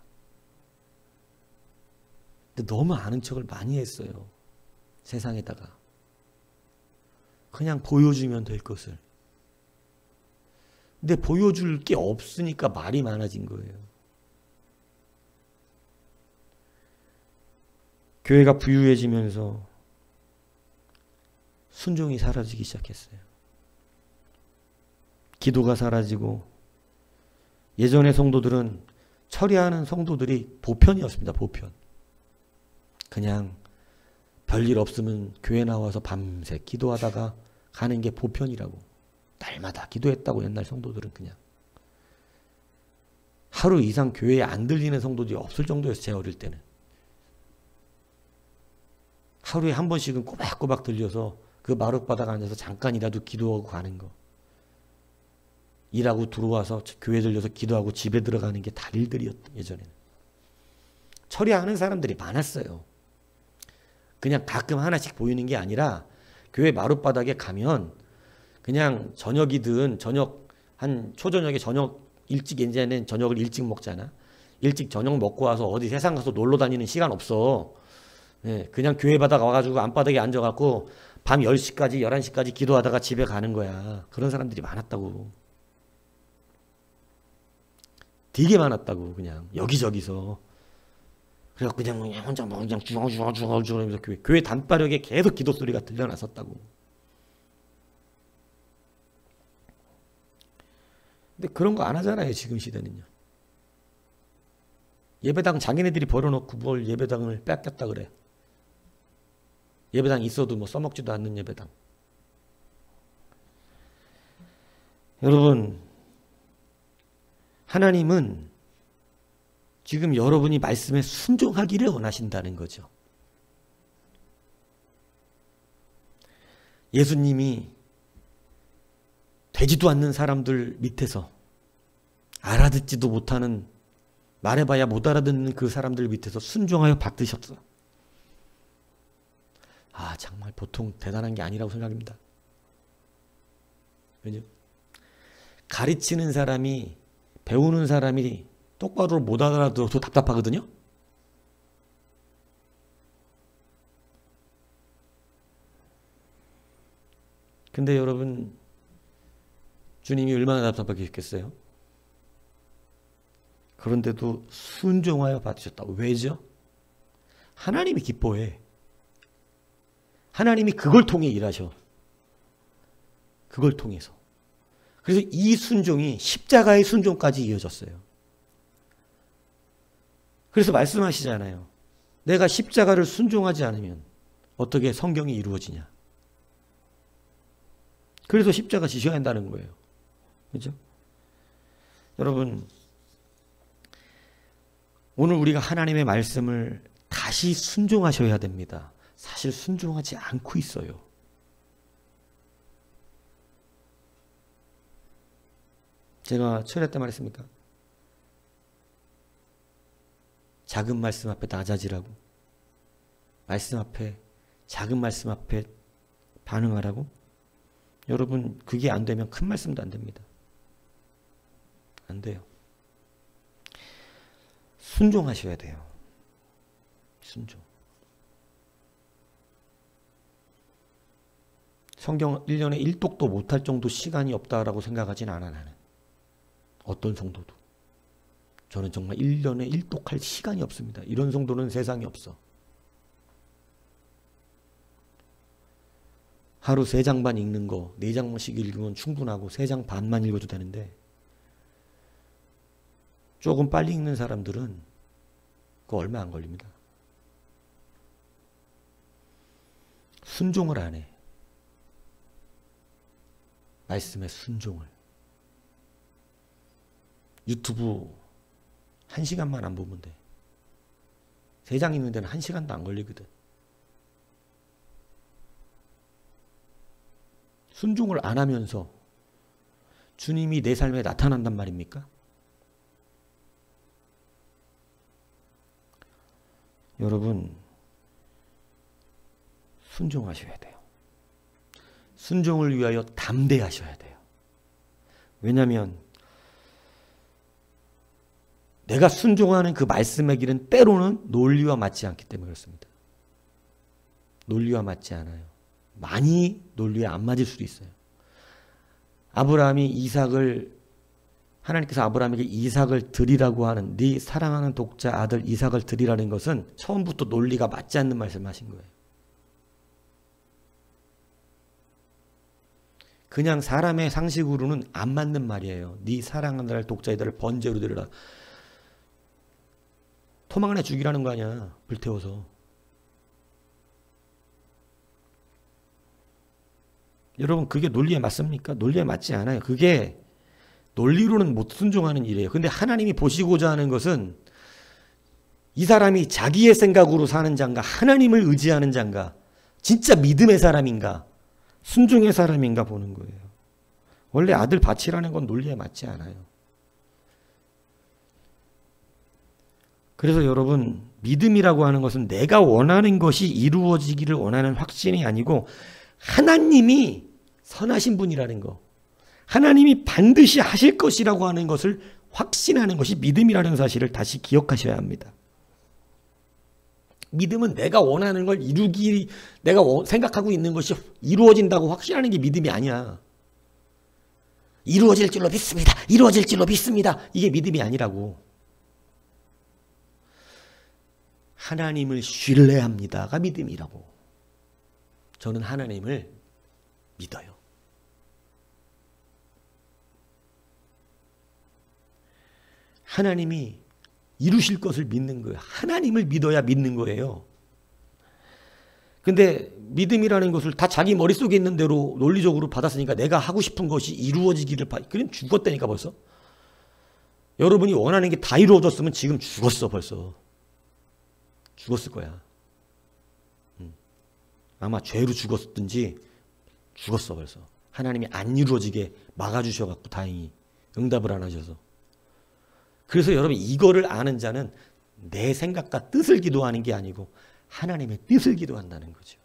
근데 너무 아는 척을 많이 했어요. 세상에다가. 그냥 보여주면 될 것을. 근데 보여줄 게 없으니까 말이 많아진 거예요. 교회가 부유해지면서 순종이 사라지기 시작했어요. 기도가 사라지고, 예전의 성도들은 처리하는 성도들이 보편이었습니다. 보편. 그냥 별일 없으면 교회 나와서 밤새 기도하다가 가는 게 보편이라고. 날마다 기도했다고 옛날 성도들은 그냥. 하루 이상 교회에 안 들리는 성도들이 없을 정도였어요. 제 어릴 때는. 하루에 한 번씩은 꼬박꼬박 들려서 그 마룻바닥 앉아서 잠깐이라도 기도하고 가는 거. 일하고 들어와서 교회 들려서 기도하고 집에 들어가는 게 다 일들이었다. 예전에는. 처리하는 사람들이 많았어요. 그냥 가끔 하나씩 보이는 게 아니라 교회 마룻바닥에 가면 그냥 저녁이든 한 초저녁에 저녁 일찍, 이제는 저녁을 일찍 먹잖아. 일찍 저녁 먹고 와서 어디 세상 가서 놀러 다니는 시간 없어. 예, 그냥 교회 바닥 와가지고 안바닥에 앉아갖고 밤 10시까지 11시까지 기도하다가 집에 가는 거야. 그런 사람들이 많았다고. 되게 많았다고. 그냥 여기저기서. 그래서 그냥 혼자 막 그냥 주렁주렁 교회 단바닥에 계속 기도 소리가 들려났었다고. 근데 그런 거 안 하잖아요. 지금 시대는요. 예배당 자기네들이 벌어놓고 뭘 예배당을 뺏겼다 그래. 예배당 있어도 뭐 써먹지도 않는 예배당. 여러분, 하나님은 지금 여러분이 말씀에 순종하기를 원하신다는 거죠. 예수님이 되지도 않는 사람들 밑에서, 알아듣지도 못하는, 말해봐야 못 알아듣는 그 사람들 밑에서 순종하여 받으셨어. 정말 보통 대단한 게 아니라고 생각합니다. 그죠? 가르치는 사람이, 배우는 사람이 똑바로 못 알아들어도 답답하거든요? 근데 여러분, 주님이 얼마나 답답하게 했겠어요? 그런데도 순종하여 받으셨다. 왜죠? 하나님이 기뻐해. 하나님이 그걸 통해 일하셔. 그걸 통해서. 그래서 이 순종이 십자가의 순종까지 이어졌어요. 그래서 말씀하시잖아요. 내가 십자가를 순종하지 않으면 어떻게 성경이 이루어지냐. 그래서 십자가 지셔야 한다는 거예요. 그렇죠? 여러분, 오늘 우리가 하나님의 말씀을 다시 순종하셔야 됩니다. 사실 순종하지 않고 있어요. 제가 철회 때 말했습니까? 작은 말씀 앞에 낮아지라고. 말씀 앞에, 작은 말씀 앞에 반응하라고. 여러분, 그게 안 되면 큰 말씀도 안 됩니다. 안 돼요. 순종하셔야 돼요. 순종. 성경 1년에 1독도 못할 정도 시간이 없다라고 생각하진 않아, 나는. 어떤 성도도. 저는 정말 1년에 1독할 시간이 없습니다. 이런 성도는 세상에 없어. 하루 3장 반 읽는 거 4장씩 읽으면 충분하고 3장 반만 읽어도 되는데, 조금 빨리 읽는 사람들은 그거 얼마 안 걸립니다. 순종을 안 해. 말씀에 순종을. 유튜브 1시간만 안 보면 돼. 3장 읽는 데는 1시간도 안 걸리거든. 순종을 안 하면서 주님이 내 삶에 나타난단 말입니까? 여러분, 순종하셔야 돼요. 순종을 위하여 담대하셔야 돼요. 왜냐하면 내가 순종하는 그 말씀의 길은 때로는 논리와 맞지 않기 때문에 그렇습니다. 논리와 맞지 않아요. 많이 논리에 안 맞을 수도 있어요. 하나님께서 아브라함에게 이삭을 드리라고 하는, 네 사랑하는 독자 아들 이삭을 드리라는 것은 처음부터 논리가 맞지 않는 말씀을 하신 거예요. 그냥 사람의 상식으로는 안 맞는 말이에요. 네 사랑하는 독자들을 번제로 드리라. 토막내 죽이라는 거 아니야. 불태워서. 여러분, 그게 논리에 맞습니까? 논리에 맞지 않아요. 그게 논리로는 못 순종하는 일이에요. 근데 하나님이 보시고자 하는 것은 이 사람이 자기의 생각으로 사는 자인가, 하나님을 의지하는 자인가, 진짜 믿음의 사람인가, 순종의 사람인가 보는 거예요. 원래 아들 바치라는 건 논리에 맞지 않아요. 그래서 여러분, 믿음이라고 하는 것은 내가 원하는 것이 이루어지기를 원하는 확신이 아니고 하나님이 선하신 분이라는 거, 하나님이 반드시 하실 것이라고 하는 것을 확신하는 것이 믿음이라는 사실을 다시 기억하셔야 합니다. 믿음은 내가 원하는 걸 내가 생각하고 있는 것이 이루어진다고 확신하는 게 믿음이 아니야. 이루어질 줄로 믿습니다. 이루어질 줄로 믿습니다. 이게 믿음이 아니라고. 하나님을 신뢰합니다가 믿음이라고. 저는 하나님을 믿어요. 하나님이 이루실 것을 믿는 거예요. 하나님을 믿어야 믿는 거예요. 근데 믿음이라는 것을 다 자기 머릿속에 있는 대로 논리적으로 받았으니까 내가 하고 싶은 것이 이루어지기를 그럼 죽었다니까 벌써. 여러분이 원하는 게 다 이루어졌으면 지금 죽었어 벌써. 죽었을 거야. 아마 죄로 죽었든지 죽었어 벌써. 하나님이 안 이루어지게 막아주셔갖고 다행히 응답을 안 하셔서. 그래서 여러분, 이거를 아는 자는 내 생각과 뜻을 기도하는 게 아니고 하나님의 뜻을 기도한다는 거죠.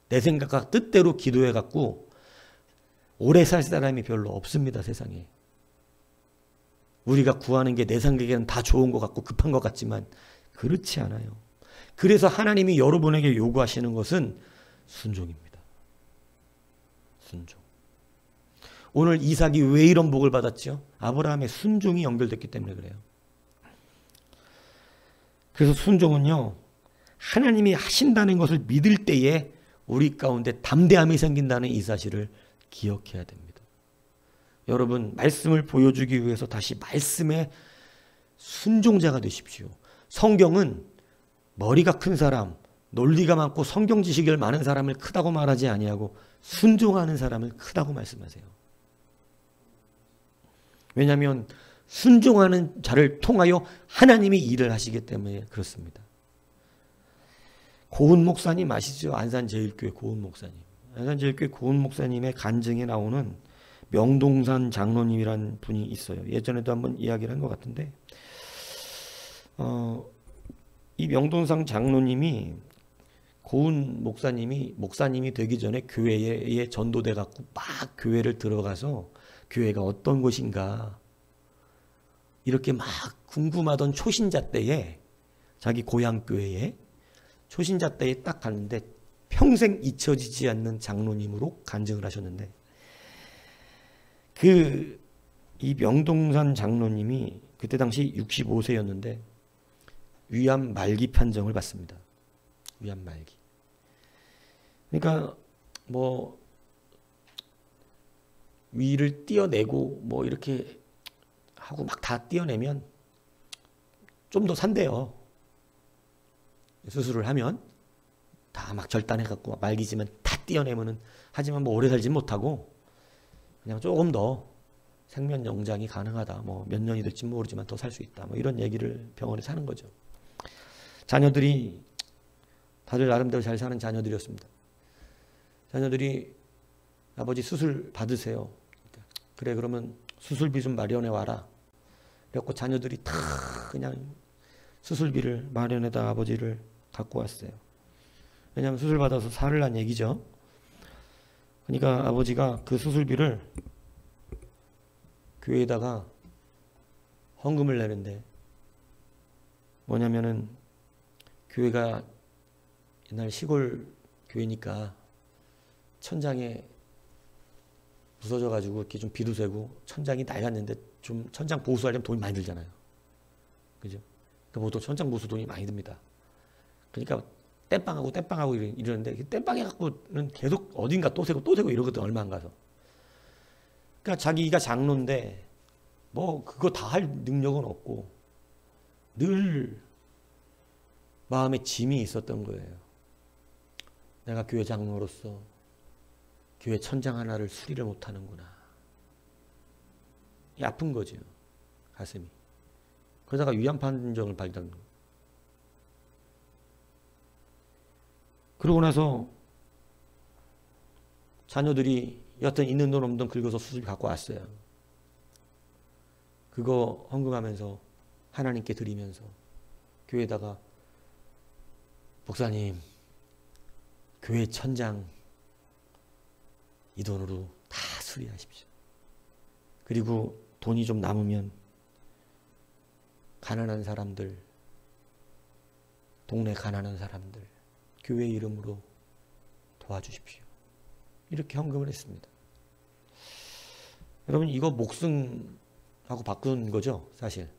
내 생각과 뜻대로 기도해갖고 오래 살 사람이 별로 없습니다, 세상에. 우리가 구하는 게 내 생각에는 다 좋은 것 같고 급한 것 같지만 그렇지 않아요. 그래서 하나님이 여러분에게 요구하시는 것은 순종입니다. 순종. 오늘 이삭이 왜 이런 복을 받았죠? 아브라함의 순종이 연결됐기 때문에 그래요. 그래서 순종은요, 하나님이 하신다는 것을 믿을 때에 우리 가운데 담대함이 생긴다는 이 사실을 기억해야 됩니다. 여러분, 말씀을 보여주기 위해서 다시 말씀의 순종자가 되십시오. 성경은 머리가 큰 사람, 논리가 많고 성경 지식이 많은 사람을 크다고 말하지 아니하고 순종하는 사람을 크다고 말씀하세요. 왜냐하면 순종하는 자를 통하여 하나님이 일을 하시기 때문에 그렇습니다. 고은 목사님 아시죠? 안산제일교회 고은 목사님. 안산제일교회 고은 목사님의 간증에 나오는 명동산 장로님이란 분이 있어요. 예전에도 한번 이야기를 한 것 같은데 이 명동산 장로님이 고은 목사님이 되기 전에 교회에 전도돼 갖고 막 교회를 들어가서 교회가 어떤 곳인가 이렇게 막 궁금하던 초신자 때에 자기 고향 교회에 초신자 때에 딱 갔는데 평생 잊혀지지 않는 장로님으로 간증을 하셨는데 이 명동산 장로님이 그때 당시 65세였는데 위암 말기 판정을 받습니다. 위암 말기. 그러니까 뭐 위를 띄어내고 뭐 이렇게 하고 막 다 띄어내면 좀 더 산대요. 수술을 하면 다 막 절단해갖고 말기지만 다 띄어내면은 하지만 뭐 오래 살진 못하고 그냥 조금 더 생명 연장이 가능하다. 뭐 몇 년이 될지 모르지만 더 살 수 있다. 뭐 이런 얘기를 병원에서 하는 거죠. 자녀들이 다들 나름대로 잘 사는 자녀들이었습니다. 자녀들이 아버지 수술 받으세요. 그래 그러면 수술비 좀 마련해 와라. 그래갖고 자녀들이 다 그냥 수술비를 마련해다 아버지를 갖고 왔어요. 왜냐하면 수술 받아서 살을 난 얘기죠. 그러니까 아버지가 그 수술비를 교회에다가 헌금을 내는데 뭐냐면은 교회가 옛날 시골 교회니까 천장에 부서져가지고 이렇게 좀 비도 새고 천장이 낡았는데 좀 천장 보수하려면 돈이 많이 들잖아요. 그죠? 그 보통 천장 보수 돈이 많이 듭니다. 그러니까 땜빵하고 이러는데 땜빵 해갖고는 계속 어딘가 또 새고 이러거든. 얼마 안 가서. 그러니까 자기가 장로인데 뭐 그거 다 할 능력은 없고 늘 마음에 짐이 있었던 거예요. 내가 교회 장로로서 교회 천장 하나를 수리를 못하는구나. 아픈 거죠. 가슴이. 그러다가 위암 판정을 받은 거예요. 그러고 나서 자녀들이 여튼 있는 돈 없는 돈 긁어서 수술비 갖고 왔어요. 그거 헌금하면서 하나님께 드리면서 교회에다가 목사님 교회 천장 이 돈으로 다 수리하십시오. 그리고 돈이 좀 남으면 가난한 사람들, 동네 가난한 사람들 교회 이름으로 도와주십시오. 이렇게 헌금을 했습니다. 여러분 이거 목숨하고 바꾼 거죠, 사실.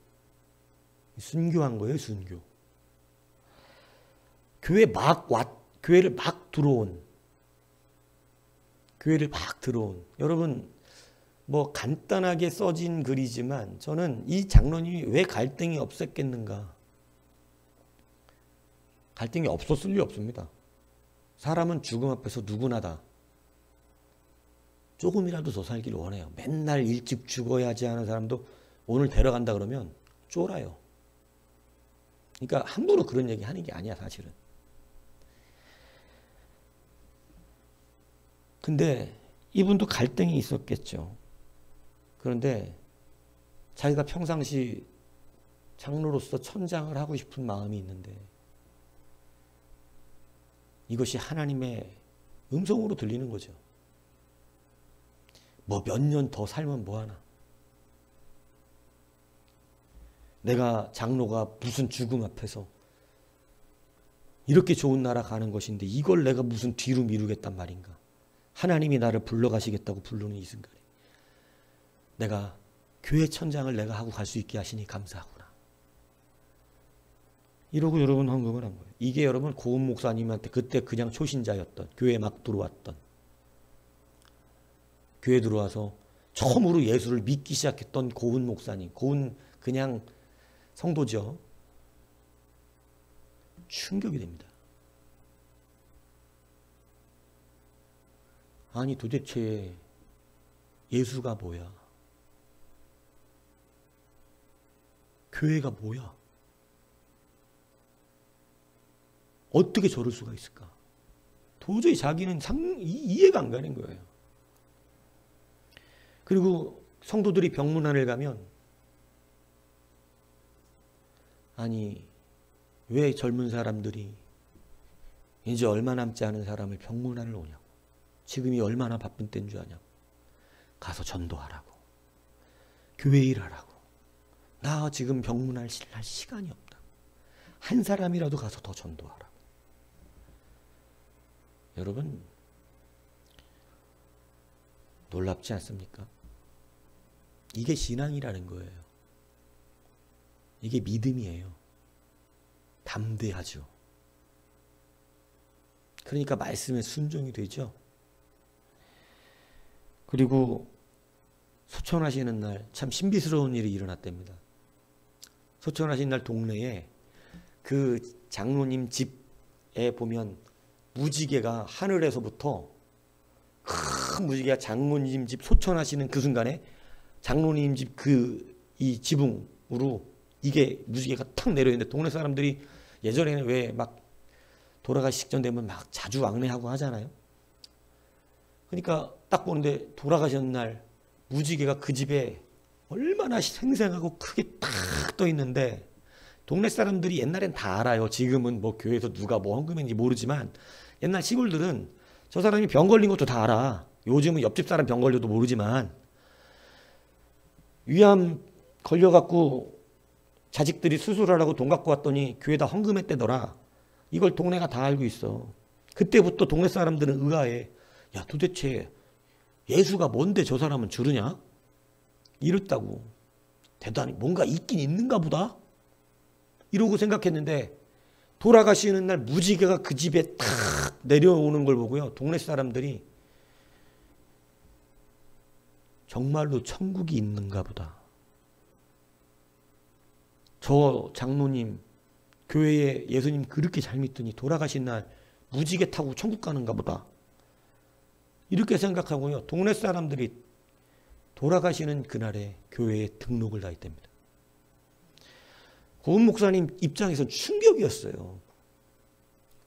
순교한 거예요, 순교. 교회를 막 들어온 여러분 뭐 간단하게 써진 글이지만 저는 이 장로님이 왜 갈등이 없었겠는가? 갈등이 없었을 리 없습니다. 사람은 죽음 앞에서 누구나 다 조금이라도 더 살기를 원해요. 맨날 일찍 죽어야 하지 않은 사람도 오늘 데려간다 그러면 쫄아요. 그러니까 함부로 그런 얘기 하는 게 아니야, 사실은. 근데 이분도 갈등이 있었겠죠. 그런데 자기가 평상시 장로로서 천장을 하고 싶은 마음이 있는데 이것이 하나님의 음성으로 들리는 거죠. 뭐 몇 년 더 살면 뭐하나. 내가 장로가 무슨 죽음 앞에서 이렇게 좋은 나라 가는 것인데 이걸 내가 무슨 뒤로 미루겠단 말인가. 하나님이 나를 불러가시겠다고 부르는 이 순간에 내가 교회 천장을 내가 하고 갈 수 있게 하시니 감사하구나. 이러고 여러분 헌금을 한 거예요. 이게 여러분 고은 목사님한테 그때 그냥 초신자였던, 교회 막 들어왔던, 교회 들어와서 처음으로 예수를 믿기 시작했던 고은 목사님, 고은 그냥 성도죠. 충격이 됩니다. 아니 도대체 예수가 뭐야? 교회가 뭐야? 어떻게 저럴 수가 있을까? 도저히 자기는 이해가 안 가는 거예요. 그리고 성도들이 병문안을 가면 아니 왜 젊은 사람들이 이제 얼마 남지 않은 사람을 병문안을 오냐고. 지금이 얼마나 바쁜 때인 줄 아냐고. 가서 전도하라고. 교회 일하라고. 나 지금 병문안 할 시간이 없다. 한 사람이라도 가서 더 전도하라고. 여러분 놀랍지 않습니까? 이게 신앙이라는 거예요. 이게 믿음이에요. 담대하죠. 그러니까 말씀에 순종이 되죠. 그리고 소천하시는 날 참 신비스러운 일이 일어났답니다. 소천하신 날 동네에 그 장로님 집에 보면 무지개가 하늘에서부터 큰 무지개가 장로님 집 소천하시는 그 순간에 장로님 집 이 지붕으로 이게 무지개가 탁 내려있는데 동네 사람들이 예전에는 왜 막 돌아가시 직전 되면 막 자주 왕래하고 하잖아요. 그러니까 딱 보는데 돌아가셨는 날 무지개가 그 집에 얼마나 생생하고 크게 딱 떠 있는데 동네 사람들이 옛날엔 다 알아요. 지금은 뭐 교회에서 누가 뭐 헌금했는지 모르지만 옛날 시골들은 저 사람이 병 걸린 것도 다 알아. 요즘은 옆집 사람 병 걸려도 모르지만 위암 걸려갖고 자식들이 수술하라고 돈 갖고 왔더니 교회에다 헌금했대더라. 이걸 동네가 다 알고 있어. 그때부터 동네 사람들은 의아해. 야 도대체 예수가 뭔데 저 사람은 주르냐? 이랬다고. 대단히 뭔가 있긴 있는가 보다? 이러고 생각했는데 돌아가시는 날 무지개가 그 집에 탁 내려오는 걸 보고요. 동네 사람들이 정말로 천국이 있는가 보다. 저 장로님 교회에 예수님 그렇게 잘 믿더니 돌아가신 날 무지개 타고 천국 가는가 보다. 이렇게 생각하고요. 동네 사람들이 돌아가시는 그날에 교회에 등록을 다 했답니다. 고은 목사님 입장에서 충격이었어요.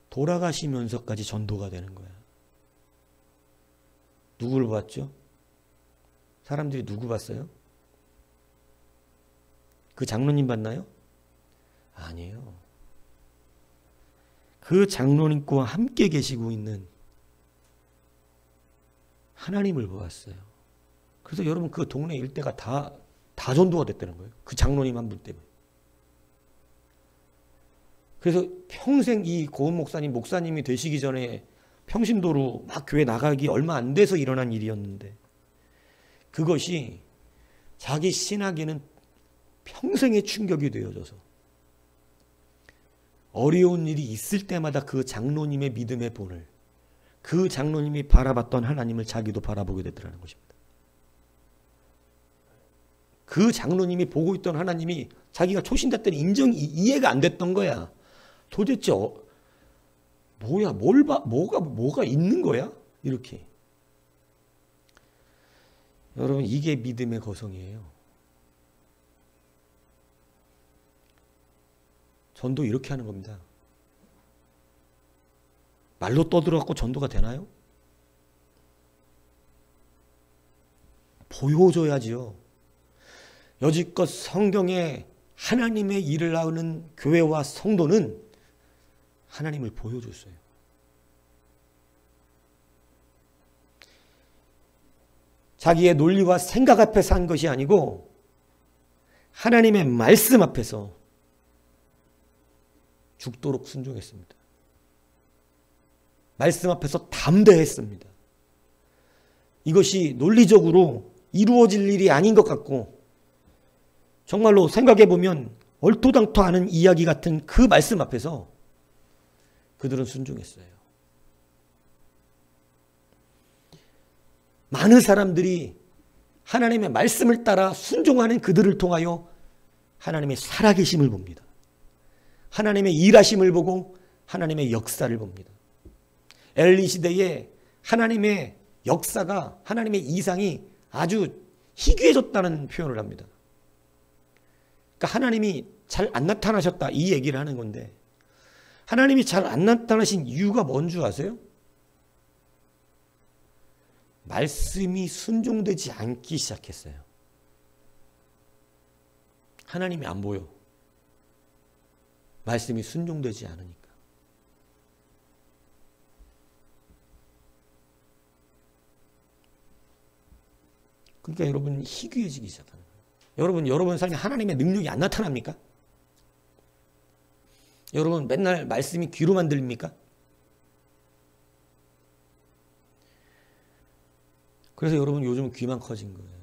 돌아가시면서까지 전도가 되는 거야. 누구를 봤죠? 사람들이 누구 봤어요? 그 장로님 봤나요? 아니에요. 그 장로님과 함께 계시고 있는 하나님을 보았어요. 그래서 여러분 그 동네 일대가 다 전도가 됐다는 거예요. 그 장로님 한 분 때문에. 그래서 평생 이 고은 목사님이 되시기 전에 평신도로 막 교회 나가기 얼마 안 돼서 일어난 일이었는데 그것이 자기 신학에는 평생의 충격이 되어져서 어려운 일이 있을 때마다 그 장로님의 믿음의 본을 그 장로님이 바라봤던 하나님을 자기도 바라보게 되더라는 것입니다. 그 장로님이 보고 있던 하나님이 자기가 초신자 때는 이해가 안 됐던 거야. 도대체 뭐야? 뭐가 있는 거야? 이렇게. 여러분 이게 믿음의 거성이에요. 전도 이렇게 하는 겁니다. 말로 떠들어갖고 전도가 되나요? 보여줘야지요. 여지껏 성경에 하나님의 일을 하는 교회와 성도는 하나님을 보여줬어요. 자기의 논리와 생각 앞에서 한 것이 아니고 하나님의 말씀 앞에서 죽도록 순종했습니다. 말씀 앞에서 담대했습니다. 이것이 논리적으로 이루어질 일이 아닌 것 같고 정말로 생각해 보면 얼토당토 않은 이야기 같은 그 말씀 앞에서 그들은 순종했어요. 많은 사람들이 하나님의 말씀을 따라 순종하는 그들을 통하여 하나님의 살아계심을 봅니다. 하나님의 일하심을 보고 하나님의 역사를 봅니다. 엘리 시대에 하나님의 역사가, 하나님의 이상이 아주 희귀해졌다는 표현을 합니다. 그러니까 하나님이 잘 안 나타나셨다 이 얘기를 하는 건데, 하나님이 잘 안 나타나신 이유가 뭔 줄 아세요? 말씀이 순종되지 않기 시작했어요. 하나님이 안 보여. 말씀이 순종되지 않으니까. 그러니까 여러분 희귀해지기 시작하는 거예요. 여러분 삶에 하나님의 능력이 안 나타납니까? 여러분 맨날 말씀이 귀로만 들립니까? 그래서 여러분 요즘 귀만 커진 거예요.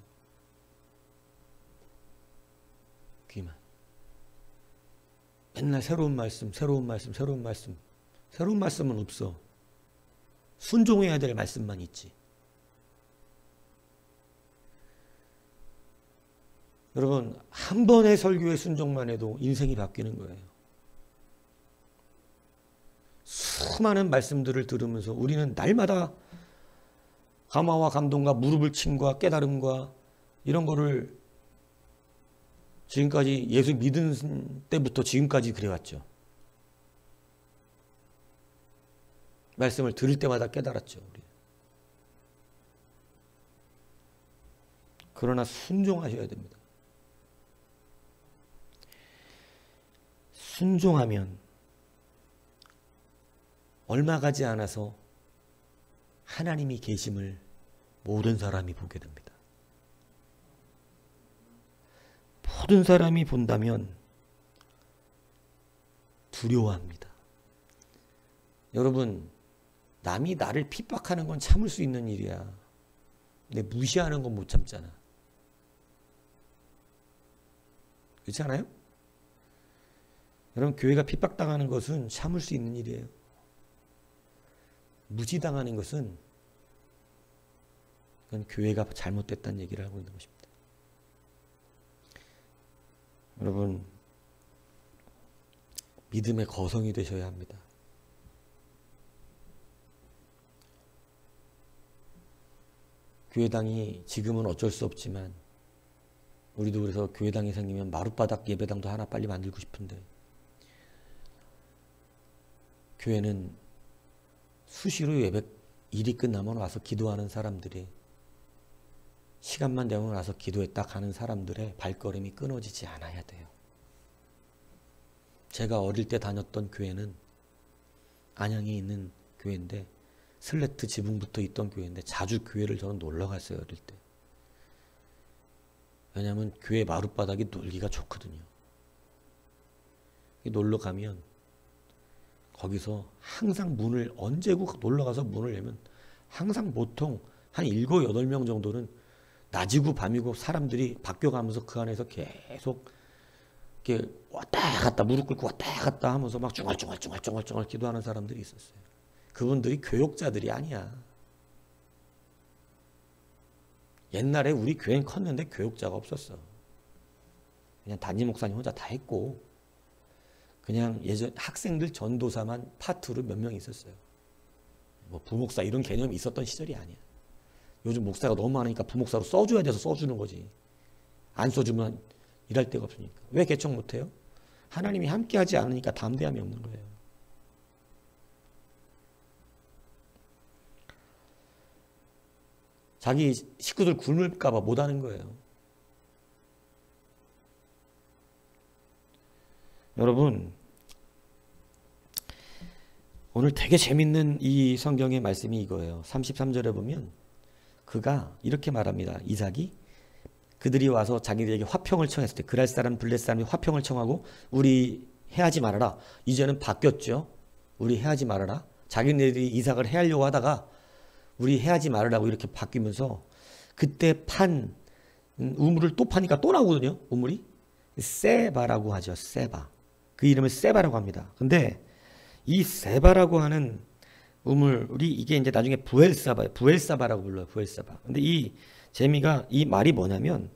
귀만. 맨날 새로운 말씀은 없어. 순종해야 될 말씀만 있지. 여러분 한 번의 설교의 순종만 해도 인생이 바뀌는 거예요. 수많은 말씀들을 들으면서 우리는 날마다 감화와 감동과 무릎을 침과 깨달음과 이런 거를 지금까지 예수 믿은 때부터 지금까지 그래왔죠. 말씀을 들을 때마다 깨달았죠. 우리. 그러나 순종하셔야 됩니다. 순종하면 얼마 가지 않아서 하나님이 계심을 모든 사람이 보게 됩니다. 모든 사람이 본다면 두려워합니다. 여러분, 남이 나를 핍박하는 건 참을 수 있는 일이야. 근데 무시하는 건 못 참잖아. 그렇지 않아요? 여러분, 교회가 핍박당하는 것은 참을 수 있는 일이에요. 무시당하는 것은 그건 교회가 잘못됐다는 얘기를 하고 있는 것입니다. 여러분, 믿음의 거성이 되셔야 합니다. 교회당이 지금은 어쩔 수 없지만 우리도 그래서 교회당이 생기면 마룻바닥 예배당도 하나 빨리 만들고 싶은데, 교회는 수시로 예배 일이 끝나면 와서 기도하는 사람들이, 시간만 되면 와서 기도했다 가는 사람들의 발걸음이 끊어지지 않아야 돼요. 제가 어릴 때 다녔던 교회는 안양에 있는 교회인데, 슬레트 지붕부터 있던 교회인데 자주 교회를 저는 놀러 갔어요, 어릴 때. 왜냐하면 교회 마룻바닥이 놀기가 좋거든요. 놀러 가면 거기서 항상 문을, 언제고 놀러 가서 문을 열면 항상 보통 한 7, 8명 정도는 낮이고 밤이고 사람들이 바뀌어가면서 그 안에서 계속 이렇게 왔다 갔다 무릎 꿇고 왔다 갔다 하면서 막 쫑알쫑알 기도하는 사람들이 있었어요. 그분들이 교역자들이 아니야. 옛날에 우리 교회는 컸는데 교역자가 없었어. 그냥 담임 목사님 혼자 다 했고, 그냥 예전 학생들 전도사만 파트로 몇 명 있었어요. 뭐 부목사 이런 개념이 있었던 시절이 아니야. 요즘 목사가 너무 많으니까 부목사로 써줘야 돼서 써주는 거지. 안 써주면 일할 데가 없으니까. 왜 개척 못해요? 하나님이 함께하지 않으니까 담대함이 없는 거예요. 자기 식구들 굶을까 봐 못하는 거예요. 여러분, 오늘 되게 재밌는 이 성경의 말씀이 이거예요. 33절에 보면 그가 이렇게 말합니다. 이삭이 그들이 와서 자기들에게 화평을 청했을 때 그랄 사람 블렛 사람이 화평을 청하고 우리 해하지 말아라. 이제는 바뀌었죠. 우리 해하지 말아라. 자기네들이 이삭을 해하려고 하다가 우리 해하지 말으라고 이렇게 바뀌면서 그때 판 우물을 또 파니까 또 나오거든요. 우물이 세바라고 하죠. 세바. 그 이름을 세바라고 합니다. 근데 이 세바라고 하는 우물이 이게 이제 나중에 부엘사바라고 불러요. 부엘사바. 근데 이 재미가 이 말이 뭐냐면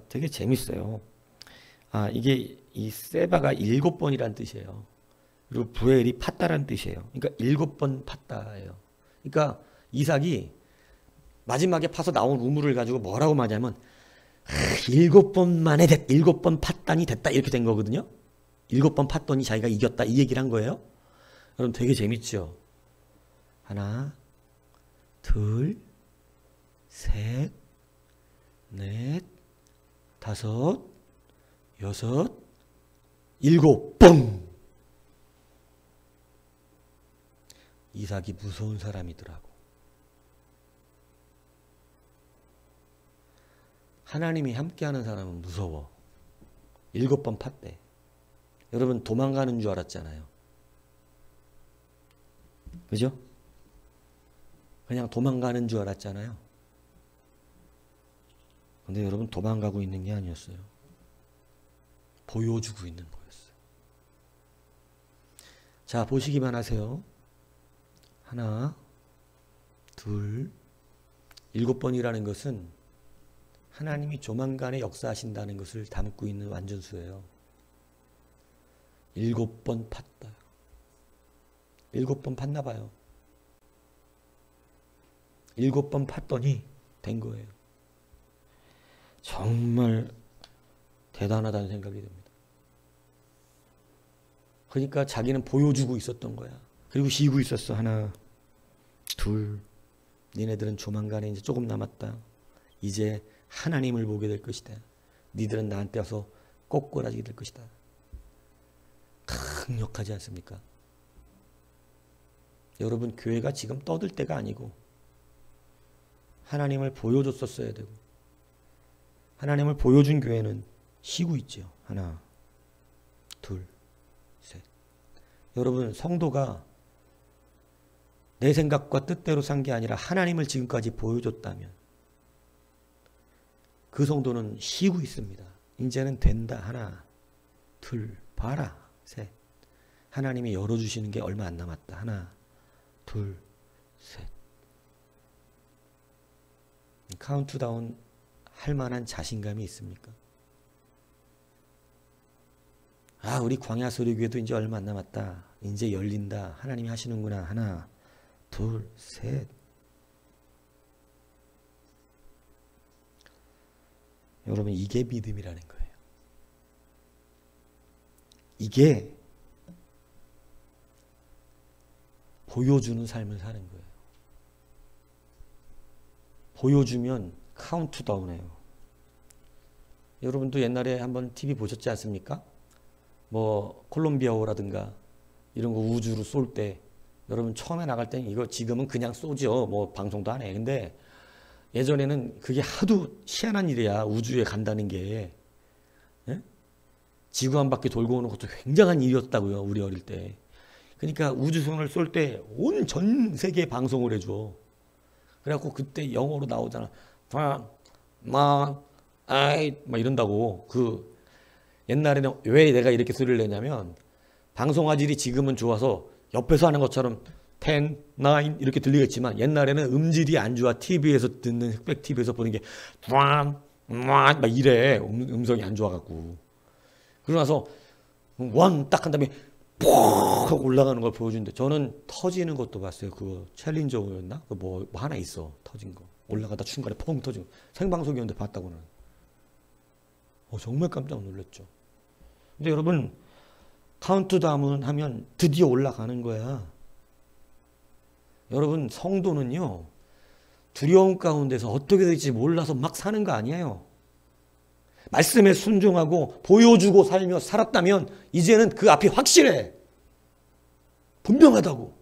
되게 재밌어요. 이게 이 세바가 7번이란 뜻이에요. 그리고 부엘이 팠다라는 뜻이에요. 그러니까 7번 팠다예요. 그러니까 이삭이 마지막에 파서 나온 우물을 가지고 뭐라고 말하냐면 7번 만에 7번 팠다니 됐다 이렇게 된 거거든요. 7번 팠더니 자기가 이겼다 이 얘기를 한 거예요. 여러분 되게 재밌죠. 하나, 둘, 셋, 넷, 다섯, 여섯, 일곱, 뻥! 이삭이 무서운 사람이더라고. 하나님이 함께하는 사람은 무서워. 7번 팠대. 여러분 도망가는 줄 알았잖아요. 그죠? 그냥 도망가는 줄 알았잖아요. 근데 여러분 도망가고 있는 게 아니었어요. 보여주고 있는 거였어요. 자, 보시기만 하세요. 하나, 둘, 7번이라는 것은 하나님이 조만간에 역사하신다는 것을 담고 있는 완전수예요. 7번 팠다. 7번 팠나 봐요. 7번 팠더니 된 거예요. 정말 대단하다는 생각이 듭니다. 그러니까 자기는 보여주고 있었던 거야. 그리고 쉬고 있었어. 하나, 둘, 니네들은 조만간에 이제 조금 남았다. 이제 하나님을 보게 될 것이다. 니들은 나한테 와서 꼬꾸라지게 될 것이다. 강력하지 않습니까? 여러분 교회가 지금 떠들 때가 아니고 하나님을 보여줬었어야 되고 하나님을 보여준 교회는 쉬고 있죠. 하나, 둘, 셋. 여러분 성도가 내 생각과 뜻대로 산 게 아니라 하나님을 지금까지 보여줬다면 그 성도는 쉬고 있습니다. 이제는 된다. 하나, 둘, 봐라. 셋. 하나님이 열어주시는 게 얼마 안 남았다. 하나, 둘, 셋. 카운트다운 할 만한 자신감이 있습니까? 우리 광야소리교회도 이제 얼마 안 남았다. 이제 열린다. 하나님이 하시는구나. 하나, 둘, 셋. 여러분 이게 믿음이라는 거예요. 이게 보여주는 삶을 사는 거예요. 보여주면 카운트다운해요. 여러분도 옛날에 한번 TV 보셨지 않습니까? 뭐 콜롬비아호라든가 이런 거 우주로 쏠 때 여러분 처음에 나갈 때는 이거 지금은 그냥 쏘죠. 뭐 방송도 안 해. 근데 예전에는 그게 하도 희한한 일이야. 우주에 간다는 게. 예? 지구 한 바퀴 돌고 오는 것도 굉장한 일이었다고요. 우리 어릴 때. 그러니까 우주선을 쏠 때 온 전 세계에 방송을 해줘. 그래갖고 그때 영어로 나오잖아. 막 이런다고. 그 옛날에는 왜 내가 이렇게 소리를 내냐면 방송 화질이 지금은 좋아서 옆에서 하는 것처럼 10, 9 이렇게 들리겠지만 옛날에는 음질이 안 좋아. TV에서 듣는 흑백 TV에서 보는 게 막 이래. 음성이 안 좋아갖고. 그러고 나서 원 딱 한 다음에 푹 올라가는 걸 보여주는데 저는 터지는 것도 봤어요. 그거 챌린저였나? 뭐 하나 있어. 터진 거. 올라가다 중간에 펑 터지고. 생방송이었는데 봤다고는. 정말 깜짝 놀랐죠. 근데 여러분 카운트다운 하면 드디어 올라가는 거야. 여러분 성도는요. 두려움 가운데서 어떻게 될지 몰라서 막 사는 거 아니에요. 말씀에 순종하고 보여주고 살며 살았다면 이제는 그 앞이 확실해. 분명하다고.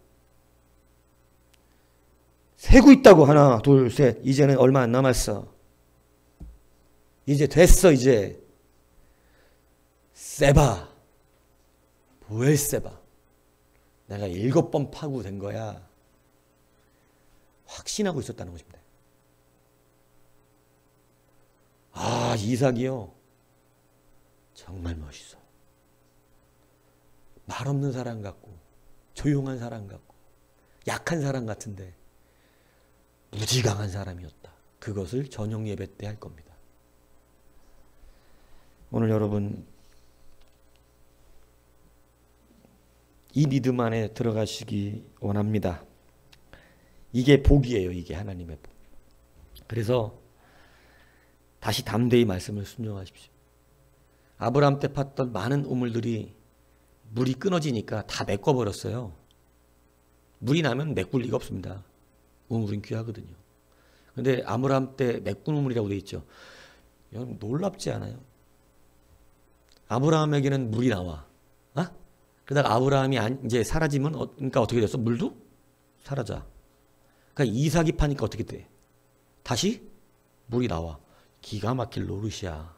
세고 있다고. 하나, 둘, 셋. 이제는 얼마 안 남았어. 이제 됐어. 이제 세바, 부엘세바. 내가 7번 파고된 거야. 확신하고 있었다는 것입니다. 아, 이삭이요. 정말 멋있어. 말 없는 사람 같고, 조용한 사람 같고, 약한 사람 같은데, 무지강한 사람이었다. 그것을 저녁 예배 때 할 겁니다. 오늘 여러분, 이 믿음 안에 들어가시기 원합니다. 이게 복이에요. 이게 하나님의 복. 그래서 다시 담대히 말씀을 순종하십시오. 아브라함 때 팠던 많은 우물들이 물이 끊어지니까 다 메꿔버렸어요. 물이 나면 메꿀 리가 없습니다. 우물은 귀하거든요. 그런데 아브라함 때 메꾼 우물이라고 되어 있죠. 여러분 놀랍지 않아요? 아브라함에게는 물이 나와. 그러다가 아브라함이 이제 사라지면 그러니까 어떻게 됐어? 물도 사라져. 그러니까 이삭이 파니까 어떻게 돼? 다시 물이 나와. 기가 막힐 노릇이야.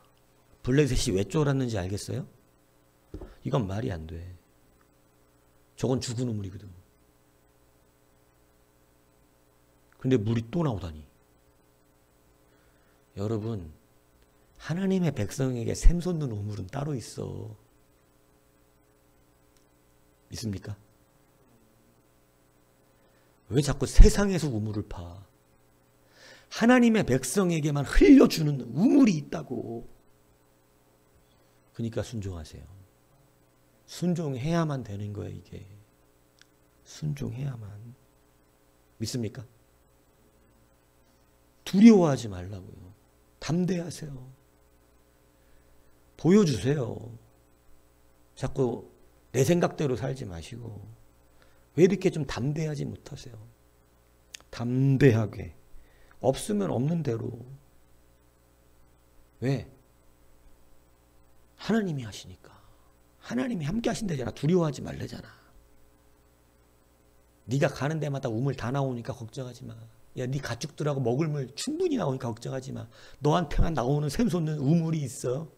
블레셋이 왜 쫄았는지 알겠어요? 이건 말이 안 돼. 저건 죽은 우물이거든. 근데 물이 또 나오다니. 여러분, 하나님의 백성에게 샘솟는 우물은 따로 있어. 믿습니까? 왜 자꾸 세상에서 우물을 파? 하나님의 백성에게만 흘려주는 우물이 있다고. 그러니까 순종하세요. 순종해야만 되는 거예요, 이게. 순종해야만. 믿습니까? 두려워하지 말라고요. 담대하세요. 보여주세요. 자꾸 내 생각대로 살지 마시고. 왜 이렇게 좀 담대하지 못하세요? 담대하게. 없으면 없는 대로. 왜? 하나님이 하시니까. 하나님이 함께 하신다잖아. 두려워하지 말래잖아. 네가 가는 데마다 우물 다 나오니까 걱정하지 마. 야, 네 가축들하고 먹을 물 충분히 나오니까 걱정하지 마. 너한테만 나오는 샘솟는 우물이 있어.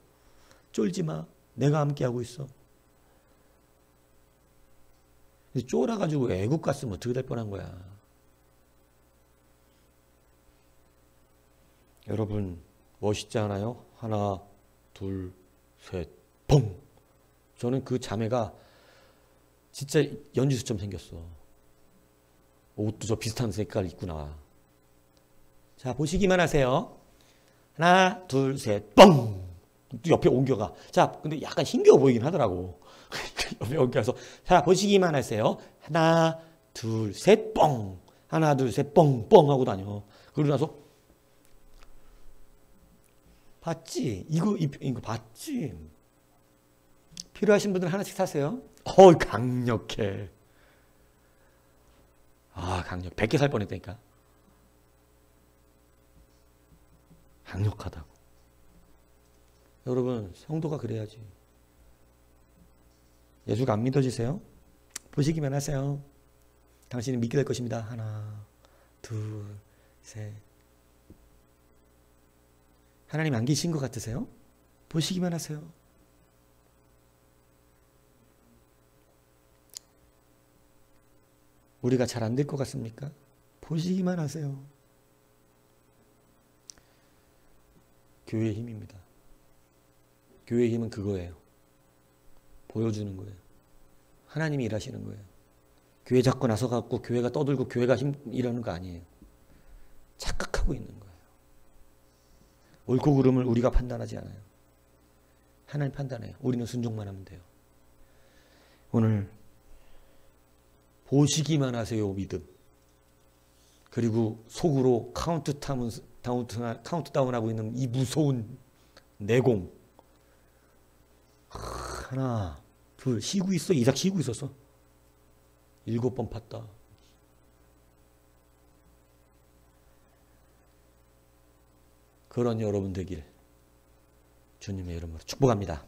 쫄지 마. 내가 함께 하고 있어. 쫄아가지고 애국 갔으면 어떻게 될 뻔한 거야. 여러분 멋있지 않아요? 하나, 둘, 셋, 뻥! 저는 그 자매가 진짜 연지수처럼 생겼어. 옷도 저 비슷한 색깔 입고 나와. 자, 보시기만 하세요. 하나, 둘, 셋, 뻥! 또 옆에 옮겨가. 자, 근데 약간 힘겨워 보이긴 하더라고. 옆에 옮겨서. 자, 보시기만 하세요. 하나, 둘, 셋, 뻥! 하나, 둘, 셋, 뻥! 뻥! 하고 다녀. 그러고 나서, 봤지? 이거 봤지? 필요하신 분들 하나씩 사세요. 강력해. 강력. 100개 살 뻔했다니까. 강력하다고. 여러분, 성도가 그래야지. 예수가 안 믿어지세요? 보시기만 하세요. 당신은 믿게 될 것입니다. 하나, 둘, 셋. 하나님 안 계신 것 같으세요? 보시기만 하세요. 우리가 잘 안 될 것 같습니까? 보시기만 하세요. 교회의 힘입니다. 교회의 힘은 그거예요. 보여주는 거예요. 하나님이 일하시는 거예요. 교회 잡고 나서갖고 교회가 떠들고 교회가 이러는 거 아니에요. 착각하고 있는 거예요. 옳고 그름을 우리가 판단하지 않아요. 하나님 판단해요. 우리는 순종만 하면 돼요. 오늘 보시기만 하세요. 믿음. 그리고 속으로 카운트다운하고 있는 이 무서운 내공. 하나, 둘, 쉬고 있어. 이삭 쉬고 있었어. 7번 팠다. 그런 여러분 되길 주님의 이름으로 축복합니다.